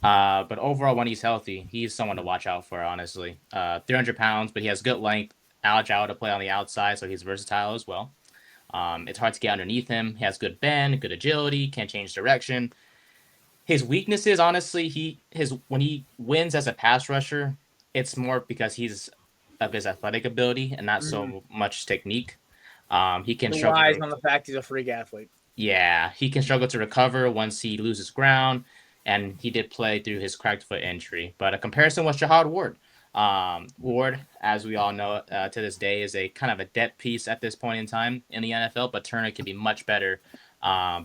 But overall, when he's healthy, he's someone to watch out for. Honestly, 300 pounds, but he has good length, agile to play on the outside, so he's versatile as well. It's hard to get underneath him. He has good bend, good agility, can't change direction. His weaknesses, honestly, when he wins as a pass rusher, it's more because he's of his athletic ability and not so much technique. He can struggle relies on the fact he's a freak athlete. Yeah, he can struggle to recover once he loses ground, and he did play through his cracked foot injury. But a comparison was Jahad Ward. Ward, as we all know, to this day, is a kind of a depth piece at this point in time in the NFL, but Turner can be much better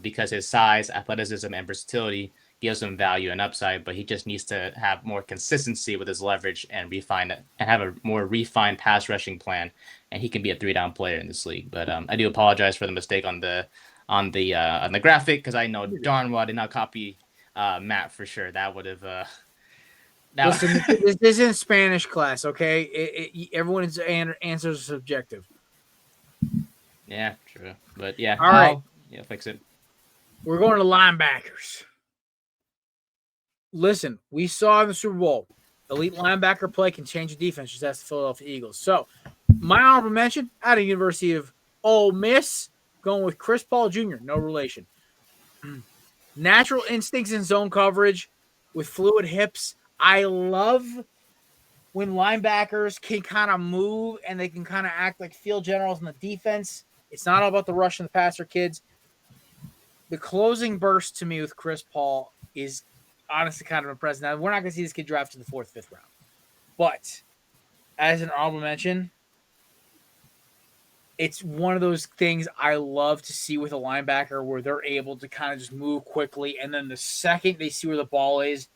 because his size, athleticism, and versatility gives him value and upside, but he just needs to have more consistency with his leverage and have a more refined pass rushing plan, and he can be a 3-down player in this league. But I do apologize for the mistake on the graphic, because I know darn well I did not copy Matt for sure. That would have. Listen, this isn't Spanish class, okay? Everyone's answers are subjective. Yeah, true. But yeah, all right. Yeah, fix it. We're going to linebackers. Listen, we saw in the Super Bowl, elite linebacker play can change the defense. Just ask the Philadelphia Eagles. So, my honorable mention at the University of Ole Miss, going with Chris Paul Jr., no relation. Natural instincts in zone coverage with fluid hips. I love when linebackers can kind of move and they can kind of act like field generals in the defense. It's not all about the rush and the passer, kids. The closing burst to me with Chris Paul is honestly kind of impressive. Now, we're not going to see this kid drafted in the 4th, 5th round. But as an honorable mention, it's one of those things I love to see with a linebacker where they're able to kind of just move quickly, and then the second they see where the ball is,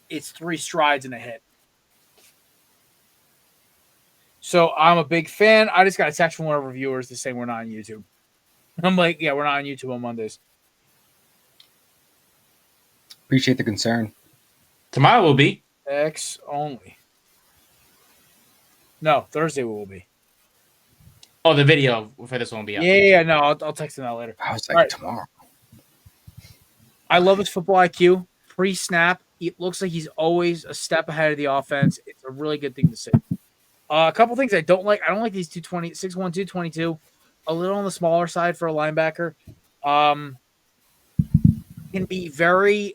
it's 3 strides and a hit. So I'm a big fan. I just got a text from one of our viewers to say we're not on YouTube. I'm like, yeah, we're not on YouTube on Mondays. Appreciate the concern. Tomorrow will be X only. No, Thursday will be. Oh, the video for this one will be up. Yeah. No, I'll text him that later. I was like, tomorrow. I love his football IQ. Pre-snap, it looks like he's always a step ahead of the offense. It's a really good thing to see. A couple things I don't like. I don't like these 220, 6'1", 222. A little on the smaller side for a linebacker. Can be very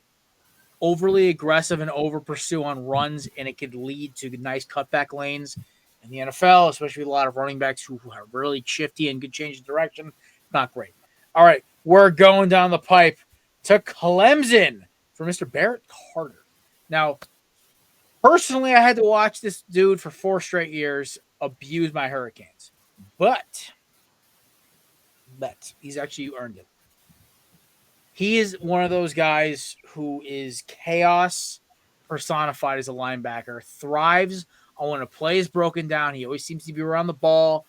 overly aggressive and over pursue on runs, and it could lead to nice cutback lanes in the NFL, especially with a lot of running backs who are really shifty and could change of direction. Not great. All right, we're going down the pipe to Clemson for Mr. Barrett Carter. Now, personally, I had to watch this dude for 4 straight years abuse my Hurricanes. But he's actually earned it. He is one of those guys who is chaos personified as a linebacker, thrives on when a play is broken down. He always seems to be around the ball,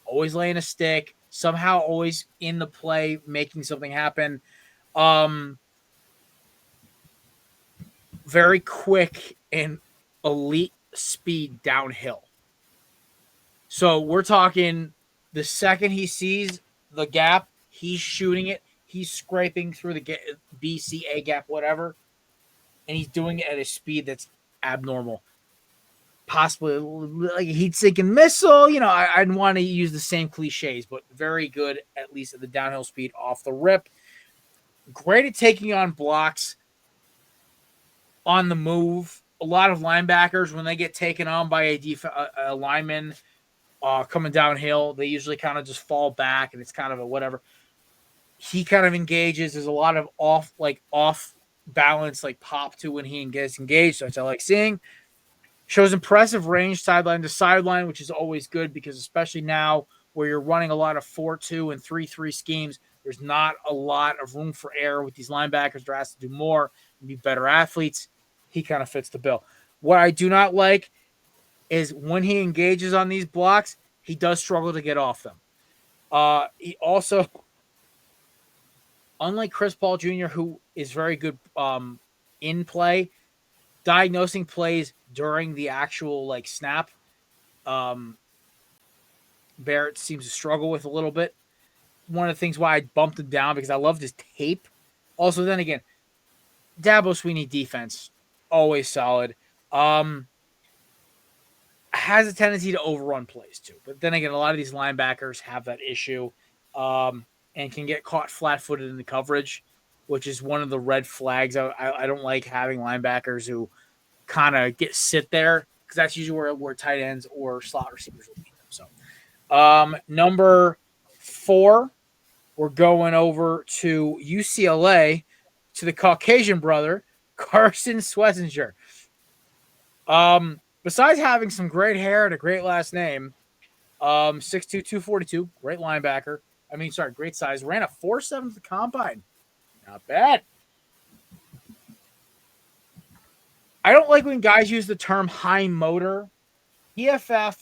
always laying a stick, somehow always in the play, making something happen. Very quick and elite speed downhill. So we're talking the second he sees the gap, he's shooting it. He's scraping through the B, C, A gap, whatever, and he's doing it at a speed that's abnormal. Possibly like a heat-seeking missile. You know, I didn't want to use the same cliches, but very good, at least at the downhill speed off the rip. Great at taking on blocks on the move. A lot of linebackers, when they get taken on by a lineman coming downhill, they usually kind of just fall back, and it's kind of a whatever. He kind of engages. There's a lot of off balance, like pop to when he gets engaged. So that's what I like seeing. Shows impressive range sideline to sideline, which is always good because especially now where you're running a lot of 4-2 and 3-3 schemes. There's not a lot of room for error with these linebackers. They're asked to do more and be better athletes. He kind of fits the bill. What I do not like is when he engages on these blocks, he does struggle to get off them. He also, unlike Chris Paul Jr., who is very good in play, diagnosing plays during the actual snap, Barrett seems to struggle with a little bit. One of the things why I bumped him down because I loved his tape. Also, then again, Dabo Swinney defense, always solid. Has a tendency to overrun plays too. But then again, a lot of these linebackers have that issue and can get caught flat-footed in the coverage, which is one of the red flags. I don't like having linebackers who kind of sit there because that's usually where tight ends or slot receivers will beat them. So, number 4, we're going over to UCLA to the Caucasian brother, Carson Schwarzenegger. Besides having some great hair and a great last name, 6'2", 242, great linebacker. Great size. Ran a 4.7 at the combine. Not bad. I don't like when guys use the term high motor. PFF,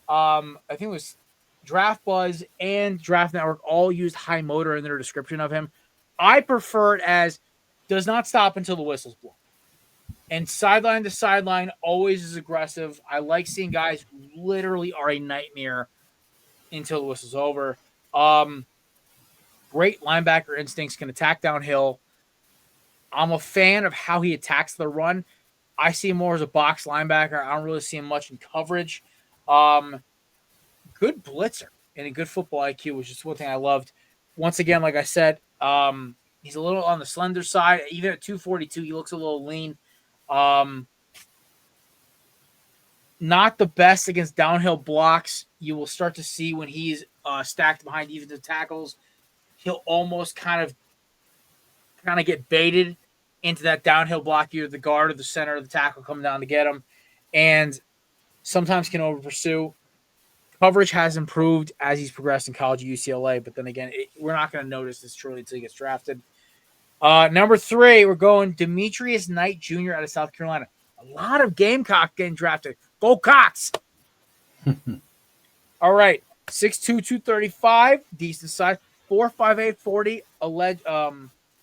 I think it was Draft Buzz and Draft Network all used high motor in their description of him. I prefer it as does not stop until the whistle's blown. And sideline to sideline always is aggressive. I like seeing guys who literally are a nightmare until the whistle's over. Great linebacker instincts, can attack downhill. I'm a fan of how he attacks the run. I see him more as a box linebacker. I don't really see him much in coverage. Good blitzer and a good football IQ, which is one thing I loved. Once again, like I said, he's a little on the slender side. Even at 242, he looks a little lean. Not the best against downhill blocks. You will start to see when he's stacked behind defensive tackles, he'll almost kind of get baited into that downhill block, either the guard or the center of the tackle coming down to get him, and sometimes can over pursue. Coverage has improved as he's progressed in college at UCLA, but then again, we're not going to notice this truly until he gets drafted. Number 3, we're going Demetrius Knight Jr. out of South Carolina. A lot of Gamecock getting drafted. Go Cox! All right. 6'2", 235. Decent size. 4'5", 40. Alleged,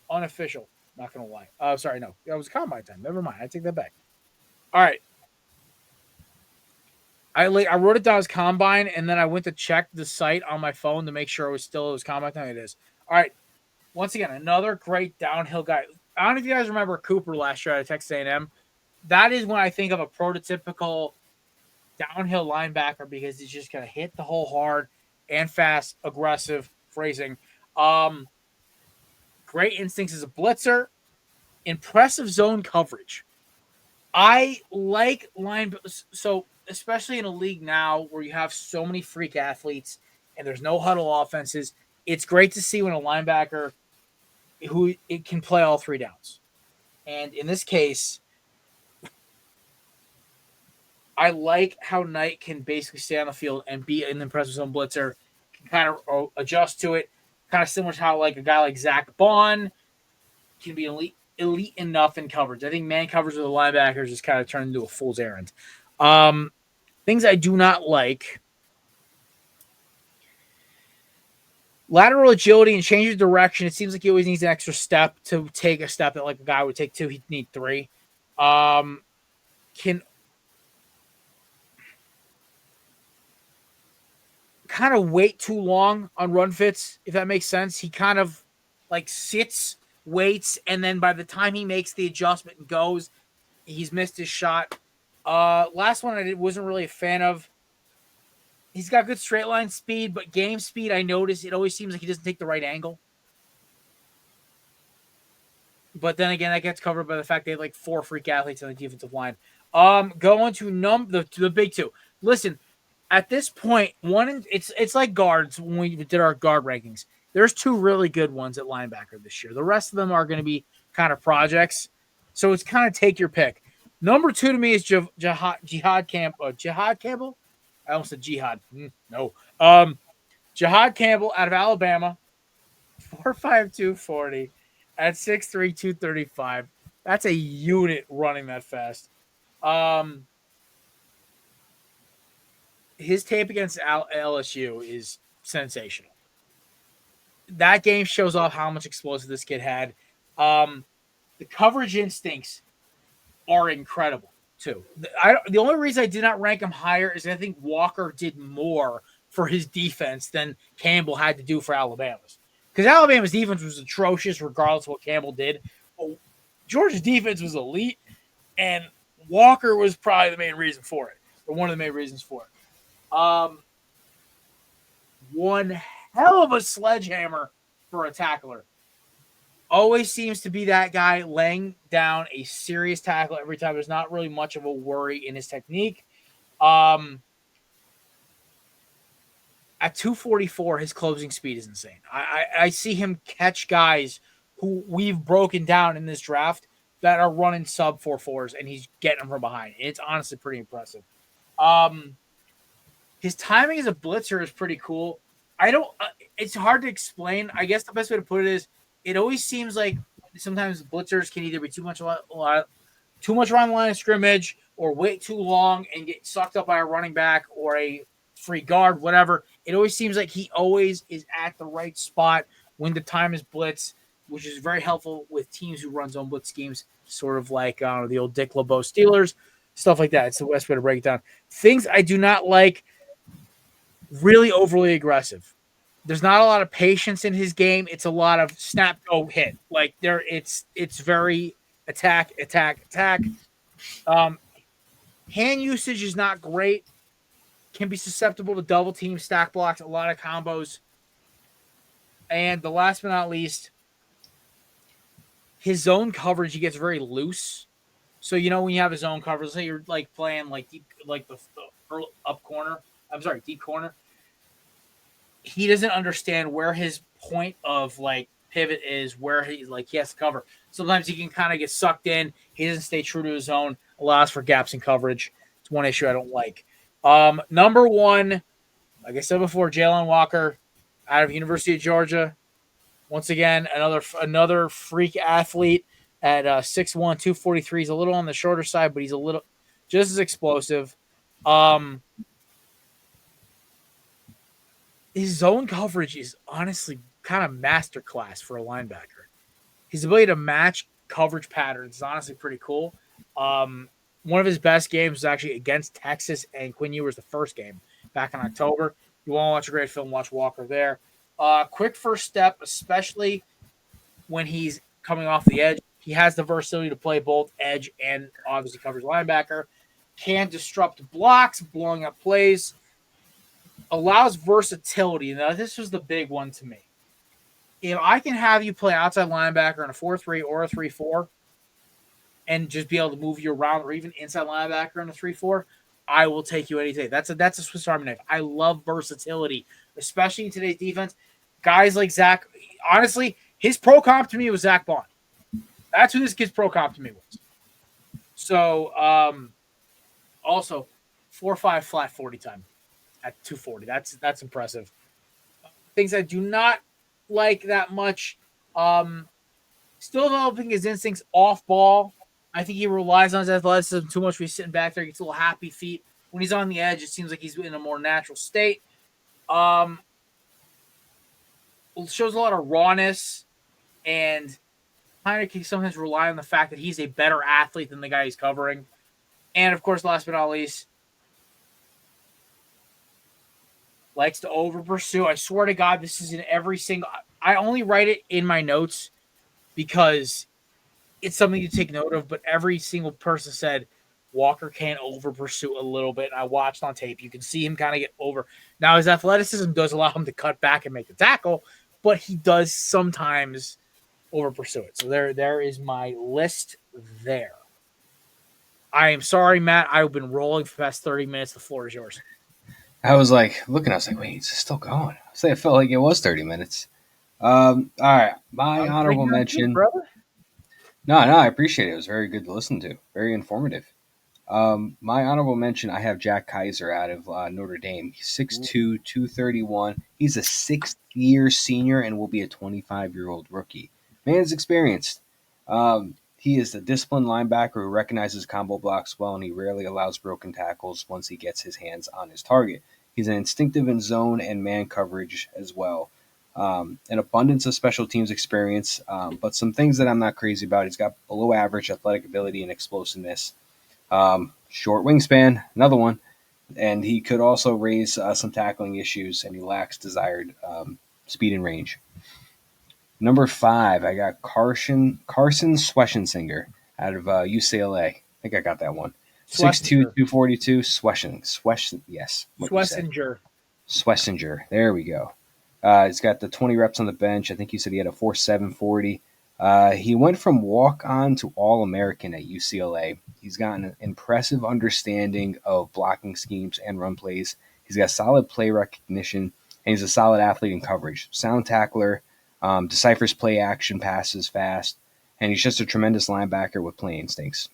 unofficial. Not going to lie. Sorry, no. That was combine time. Never mind. I take that back. All right. I wrote it down as combine, and then I went to check the site on my phone to make sure it was combine time. It is. All right. Once again, another great downhill guy. I don't know if you guys remember Cooper last year at Texas A&M. That is when I think of a prototypical downhill linebacker because he's just going to hit the hole hard and fast, aggressive, phrasing. Great instincts as a blitzer. Impressive zone coverage. I like linebackers. So, especially in a league now where you have so many freak athletes and there's no huddle offenses, it's great to see when a linebacker who it can play all 3 downs. And in this case, I like how Knight can basically stay on the field and be an impressive zone blitzer, can kind of adjust to it, kind of similar to how a guy like Zach Bond can be elite enough in coverage. I think man coverage with the linebackers just kind of turned into a fool's errand. Things I do not like. Lateral agility and change of direction. It seems like he always needs an extra step to take a step that a guy would take 2. He'd need 3. Can kind of wait too long on run fits, if that makes sense. He kind of sits, waits, and then by the time he makes the adjustment and goes, he's missed his shot. Last one I wasn't really a fan of. He's got good straight line speed, but game speed, I noticed it always seems like he doesn't take the right angle. But then again, that gets covered by the fact they have 4 freak athletes on the defensive line. Going to the big 2. Listen, at this point, it's like guards when we did our guard rankings. There's 2 really good ones at linebacker this year. The rest of them are going to be kind of projects. So it's kind of take your pick. Number 2 to me is Jihad Campbell. I almost said Jihad. No. Jahad Campbell out of Alabama, 4.5 240 at 6'3", 235. That's a unit running that fast. His tape against LSU is sensational. That game shows off how much explosive this kid had. The coverage instincts are incredible too. The only reason I did not rank him higher is I think Walker did more for his defense than Campbell had to do for Alabama's. Because Alabama's defense was atrocious regardless of what Campbell did. But Georgia's defense was elite, and Walker was probably the main reason for it, or one of the main reasons for it. One hell of a sledgehammer for a tackler. Always seems to be that guy laying down a serious tackle every time. There's not really much of a worry in his technique. At 244, his closing speed is insane. I see him catch guys who we've broken down in this draft that are running sub 4.4s, and he's getting them from behind. It's honestly pretty impressive. His timing as a blitzer is pretty cool. It's hard to explain. I guess the best way to put it is it always seems like sometimes blitzers can either be too much around the line of scrimmage or wait too long and get sucked up by a running back or a free guard, whatever. It always seems like he always is at the right spot when the time is blitz, which is very helpful with teams who run zone blitz schemes, sort of like the old Dick LeBeau Steelers, stuff like that. It's the best way to break it down. Things I do not like, really overly aggressive. There's not a lot of patience in his game. It's a lot of snap, go, hit. Like it's very attack. Hand usage is not great. Can be susceptible to double team, stack blocks, a lot of combos. And the last but not least, his zone coverage, he gets very loose. So when you have his zone coverage, say you're like playing like deep, like the up corner. I'm sorry, deep corner. He doesn't understand where his point of like pivot is, where he has to cover. Sometimes he can kind of get sucked in. He doesn't stay true to his zone, allows for gaps in coverage. It's one issue I don't like. Number one, like I said before, Jaylon Walker out of University of Georgia. Once again, another freak athlete at 6'1", 243. He's a little on the shorter side, but he's a little just as explosive. His zone coverage is honestly kind of masterclass for a linebacker. His ability to match coverage patterns is honestly pretty cool. One of his best games was actually against Texas, and Quinn Ewers the first game back in October. You want to watch a great film, watch Walker there. Quick first step, especially when he's coming off the edge. He has the versatility to play both edge and obviously coverage linebacker. Can disrupt blocks, blowing up plays. Allows versatility. Now, this was the big one to me. If I can have you play outside linebacker in a 4-3 or a 3-4 and just be able to move you around, or even inside linebacker in a 3-4, I will take you any day. That's a Swiss Army knife. I love versatility, especially in today's defense. Guys like Zach, honestly, his pro comp to me was Zach Bond. That's who this kid's pro comp to me was. So, also, 4.5 flat 40 time at 240. That's impressive. Things I do not like that much. Still developing his instincts off ball. I think he relies on his athleticism too much when he's sitting back there. He gets a little happy feet. When he's on the edge, it seems like he's in a more natural state. Shows a lot of rawness, and kind of can sometimes rely on the fact that he's a better athlete than the guy he's covering. And, of course, last but not least, likes to over-pursue. I swear to God, this is in every single – I only write it in my notes because it's something to take note of, but every single person said Walker can over-pursue a little bit. I watched on tape. You can see him kind of get over. Now, his athleticism does allow him to cut back and make the tackle, but he does sometimes over-pursue it. So there is my list there. I am sorry, Matt. I've been rolling for the past 30 minutes. The floor is yours. I was like, looking, I was like, wait, is this still going? I felt like it was 30 minutes. All right. My honorable mention. No, I appreciate it. It was very good to listen to. Very informative. My honorable mention, I have Jack Kaiser out of Notre Dame. He's 6'2", 231. He's a sixth-year senior and will be a 25-year-old rookie. Man's experienced. He is a disciplined linebacker who recognizes combo blocks well, and he rarely allows broken tackles once he gets his hands on his target. He's an instinctive in zone and man coverage as well. An abundance of special teams experience, but some things that I'm not crazy about. He's got below average athletic ability and explosiveness. Short wingspan, another one, and he could also raise some tackling issues, and he lacks desired speed and range. Number 5, I got Carson Schwechensinger out of UCLA. I think I got that one. 6'2", 242, yes. Schwessinger. There we go. He's got the 20 reps on the bench. I think you said he had a 4.7 40. He went from walk-on to All-American at UCLA. He's got an impressive understanding of blocking schemes and run plays. He's got solid play recognition, and he's a solid athlete in coverage. Sound tackler, deciphers play action passes fast, and he's just a tremendous linebacker with play instincts.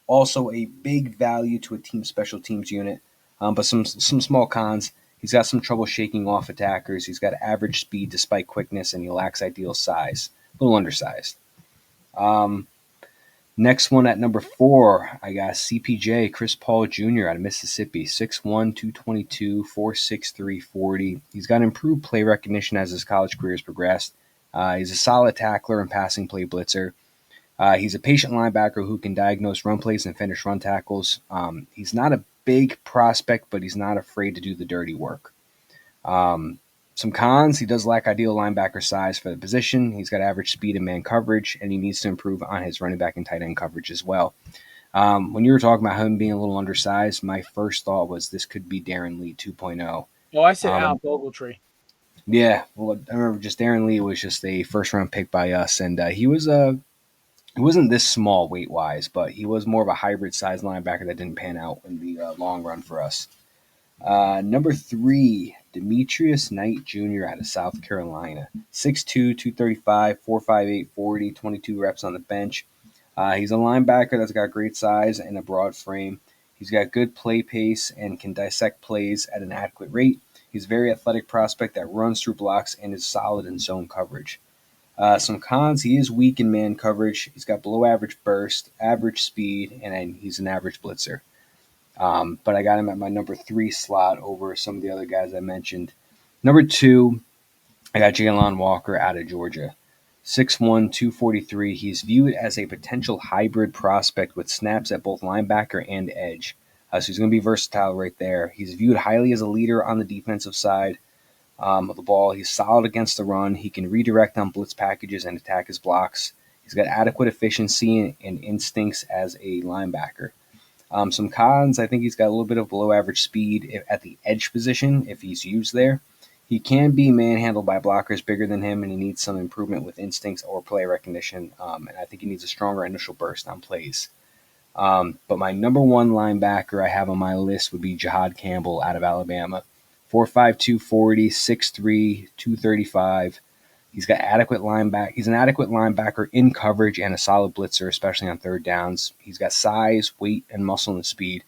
Also a big value to a team special teams unit, but some small cons. He's got some trouble shaking off attackers. He's got average speed despite quickness, and he lacks ideal size. A little undersized. Next one at number 4, I got CPJ, Chris Paul Jr. out of Mississippi, 6'1", 222, 4'6", 340. He's got improved play recognition as his college career has progressed. He's a solid tackler and passing play blitzer. He's a patient linebacker who can diagnose run plays and finish run tackles. He's not a big prospect, but he's not afraid to do the dirty work. Some cons, he does lack ideal linebacker size for the position. He's got average speed and man coverage, and he needs to improve on his running back and tight end coverage as well. When you were talking about him being a little undersized, my first thought was this could be Darren Lee 2.0. Oh, I said Al Ogletree. Yeah, well, I remember just Darren Lee was just a first-round pick by us, and he wasn't this small weight-wise, but he was more of a hybrid-sized linebacker that didn't pan out in the long run for us. Number 3, Demetrius Knight Jr. out of South Carolina. 6'2", 235, 4'5", 40, 22 reps on the bench. He's a linebacker that's got great size and a broad frame. He's got good play pace and can dissect plays at an adequate rate. He's a very athletic prospect that runs through blocks and is solid in zone coverage. Some cons, he is weak in man coverage. He's got below average burst, average speed, and he's an average blitzer. But I got him at my number 3 slot over some of the other guys I mentioned. Number 2, I got Jaylon Walker out of Georgia. 6'1", 243. He's viewed as a potential hybrid prospect with snaps at both linebacker and edge. So he's going to be versatile right there. He's viewed highly as a leader on the defensive side of the ball. He's solid against the run. He can redirect on blitz packages and attack his blocks. He's got adequate efficiency and instincts as a linebacker. Some cons, I think he's got a little bit of below average speed at the edge position if he's used there. He can be manhandled by blockers bigger than him, and he needs some improvement with instincts or play recognition. And I think he needs a stronger initial burst on plays. But my number 1 linebacker I have on my list would be Jihad Campbell out of Alabama. 4'5", 240, 6'3", 235. He's an adequate linebacker in coverage and a solid blitzer, especially on third downs. He's got size, weight, and muscle and speed.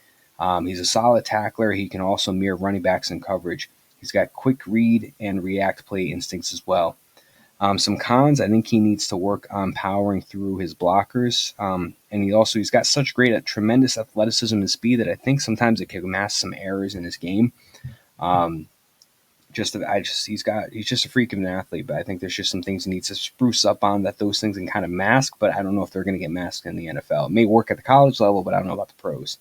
He's a solid tackler. He can also mirror running backs in coverage. He's got quick read and react play instincts as well. Some cons, I think he needs to work on powering through his blockers. And he's got such tremendous athleticism and speed that I think sometimes it can mask some errors in his game. He's just a freak of an athlete, but I think there's just some things he needs to spruce up on that those things can kind of mask, but I don't know if they're going to get masked in the NFL. It may work at the college level, but I don't know about the pros.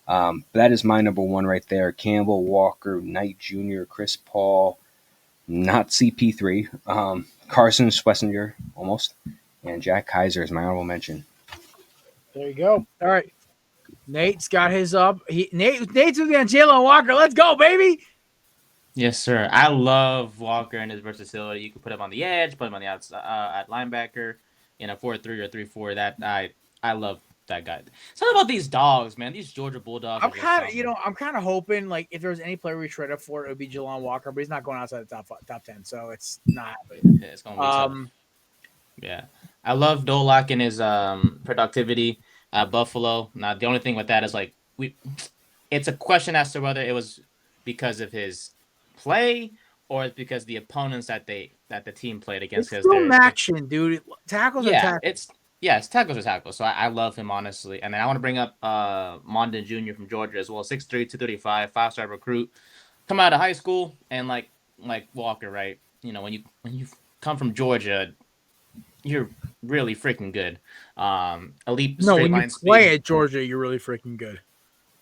But that is my number 1 right there. Campbell, Walker, Knight Jr., Chris Paul, not CP3, Carson Schwessinger, almost, and Jack Kaiser is my honorable mention. There you go. All right. Nate's got his up. Nate's looking at Jaylon Walker. Let's go, baby. Yes, sir. I love Walker and his versatility. You can put him on the edge, put him on the outside at linebacker in a 4-3 or 3-4. That I love that guy. Something about these dogs, man. These Georgia Bulldogs. I'm kind of hoping like if there was any player we traded for, it would be Jaylon Walker, but he's not going outside the top 10, so it's not. Yeah, it's gonna be tough. Yeah, I love Dolak and his productivity. Buffalo. Now, the only thing with that is like it's a question as to whether it was because of his play or because the opponents that the team played against. It's Because film action, dude. Tackles are tackles. it's tackles are tackles. So I love him honestly, and then I want to bring up Mondon Jr. from Georgia as well. 6'3", 235, 5-star recruit, come out of high school, and like Walker, right? You know, when you come from Georgia, you're really freaking good. Elite No, straight when you line play speed. at Georgia, you're really freaking good.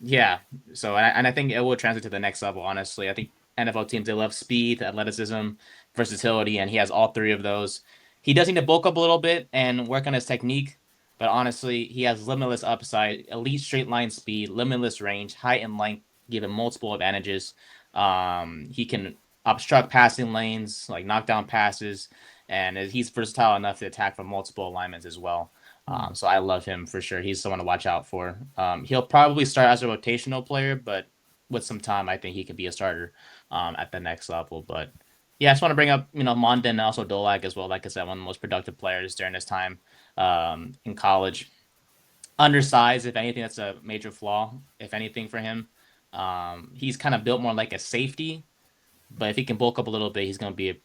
Yeah. So and I think it will translate to the next level. Honestly, I think NFL teams, they love speed, athleticism, versatility, and he has all three of those. He does need to bulk up a little bit and work on his technique, but honestly, he has limitless upside, elite straight line speed, limitless range, height and length, give him multiple advantages. He can obstruct passing lanes, like knock down passes, and he's versatile enough to attack from multiple alignments as well. So I love him for sure. He's someone to watch out for. He'll probably start as a rotational player, but with some time, I think he could be a starter at the next level. But yeah, I just want to bring up, Mondon and also Dolak as well. Like I said, one of the most productive players during his time in college. Undersized, if anything, that's a major flaw, if anything, for him. He's kind of built more like a safety, but if he can bulk up a little bit, he's going to be a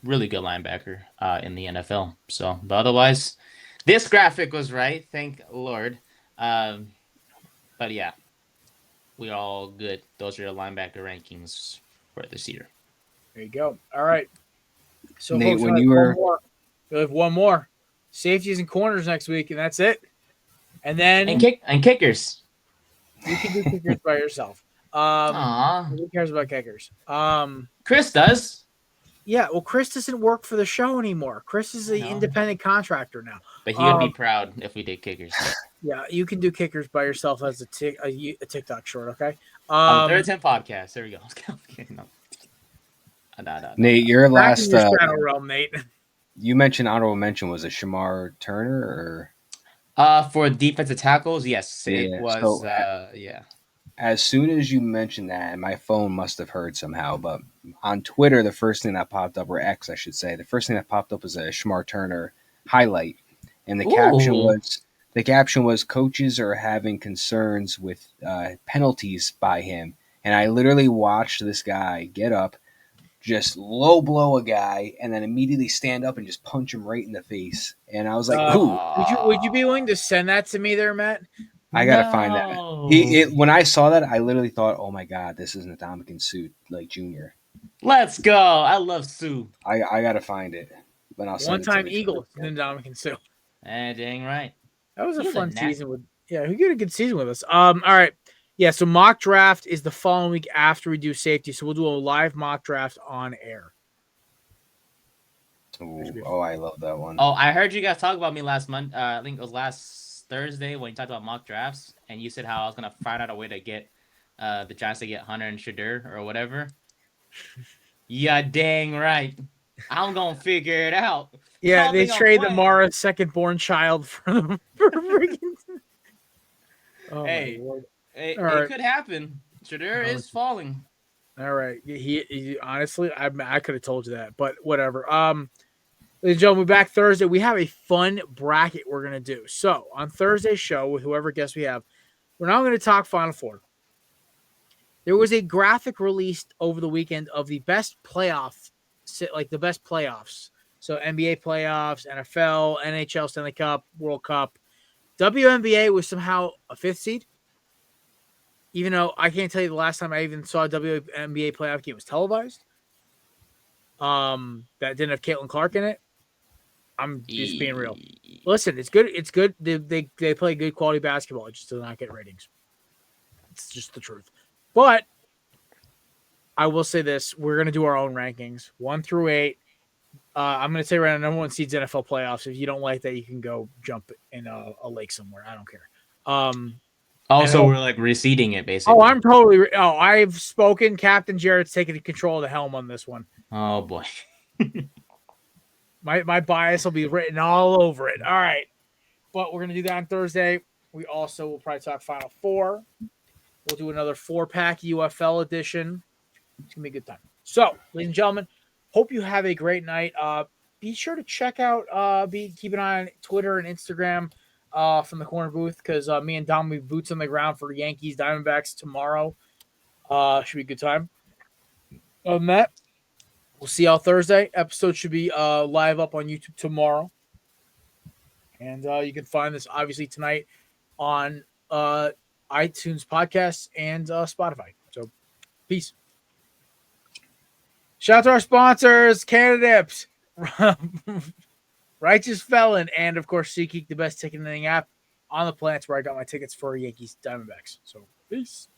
really good linebacker in the NFL. So, but otherwise, this graphic was right. Thank Lord. But yeah, we're all good. Those are your linebacker rankings for this year. There you go. All right. So, Nate, folks, when you were we have one more. Safeties and corners next week, and that's it. And then And kickers. you can do kickers by yourself. Who cares about kickers? Chris does. Yeah, well, Chris doesn't work for the show anymore. Chris is an No. independent contractor now. But he would be proud if we did kickers. Yeah, you can do kickers by yourself as a TikTok short, okay? On Third 10 Podcast. There we go. No. Nate, your Back last in your shadow realm, Nate. you mentioned honorable mention was it Shamar Turner or For defensive tackles, yes, Yeah, it was. so, Yeah. as soon as you mentioned that, my phone must have heard somehow, but on Twitter, the first thing that popped up, or X, I should say, the first thing that popped up was a Shamar Turner highlight, and the caption was coaches are having concerns with penalties by him, and I literally watched this guy get up, just low blow a guy, and then immediately stand up and just punch him right in the face, and I was like, "Ooh." Would you be willing to send that to me there, Matt? I gotta find that. When I saw that, I literally thought, "Oh my god, this is Ndamukong Suh, like Junior." Let's go! I love Sue. I gotta find it, but I'll send One-time it to you. Eagle, Ndamukong Suh. Dang right. That was a He was fun a season with. Yeah, who had a good season with us? All right. Yeah, so mock draft is the following week after we do safety, so we'll do a live mock draft on air. Ooh, I love that one. Oh, I heard you guys talk about me last month. I think it was last Thursday when you talked about mock drafts, and you said how I was gonna find out a way to get the Giants to get Hunter and Shadur or whatever. Yeah, dang right. I'm gonna figure it out. Yeah, they trade the Mara's second-born child for them. Oh, hey, my Lord. It could happen. Shadur is falling. All right. He honestly, I could have told you that, but whatever. Ladies and gentlemen, we're back Thursday. We have a fun bracket we're going to do. So on Thursday's show, with whoever guest we have, we're now going to talk Final Four. There was a graphic released over the weekend of the best playoffs. So NBA playoffs, NFL, NHL, Stanley Cup, World Cup. WNBA was somehow a 5th seed. Even though I can't tell you the last time I even saw a WNBA playoff game was televised. That didn't have Caitlin Clark in it. I'm just being real. Listen, it's good. It's good. They play good quality basketball. It just does not get ratings. It's just the truth. But I will say this: we're going to do our own rankings, 1 through 8. I'm going to say right now, number 1 seeds NFL playoffs. If you don't like that, you can go jump in a lake somewhere. I don't care. Also, we're like reseeding it, basically. Oh, I'm totally. I've spoken. Captain Jared's taking control of the helm on this one. Oh boy. My bias will be written all over it. All right, but we're gonna do that on Thursday. We also will probably talk Final Four. We'll do another 4-pack UFL edition. It's gonna be a good time. So, ladies and gentlemen, hope you have a great night. Be sure to check out. Keep an eye on Twitter and Instagram. from the corner booth because me and Dom will be boots on the ground for Yankees Diamondbacks tomorrow. Should be a good time. Other than that, we'll see y'all Thursday. Episode should be live up on YouTube tomorrow. And you can find this obviously tonight on iTunes podcasts and Spotify. So peace. Shout out to our sponsors, Canadips, Righteous Felon, and of course SeatGeek, the best ticketing app on the planet where I got my tickets for Yankees Diamondbacks. So peace.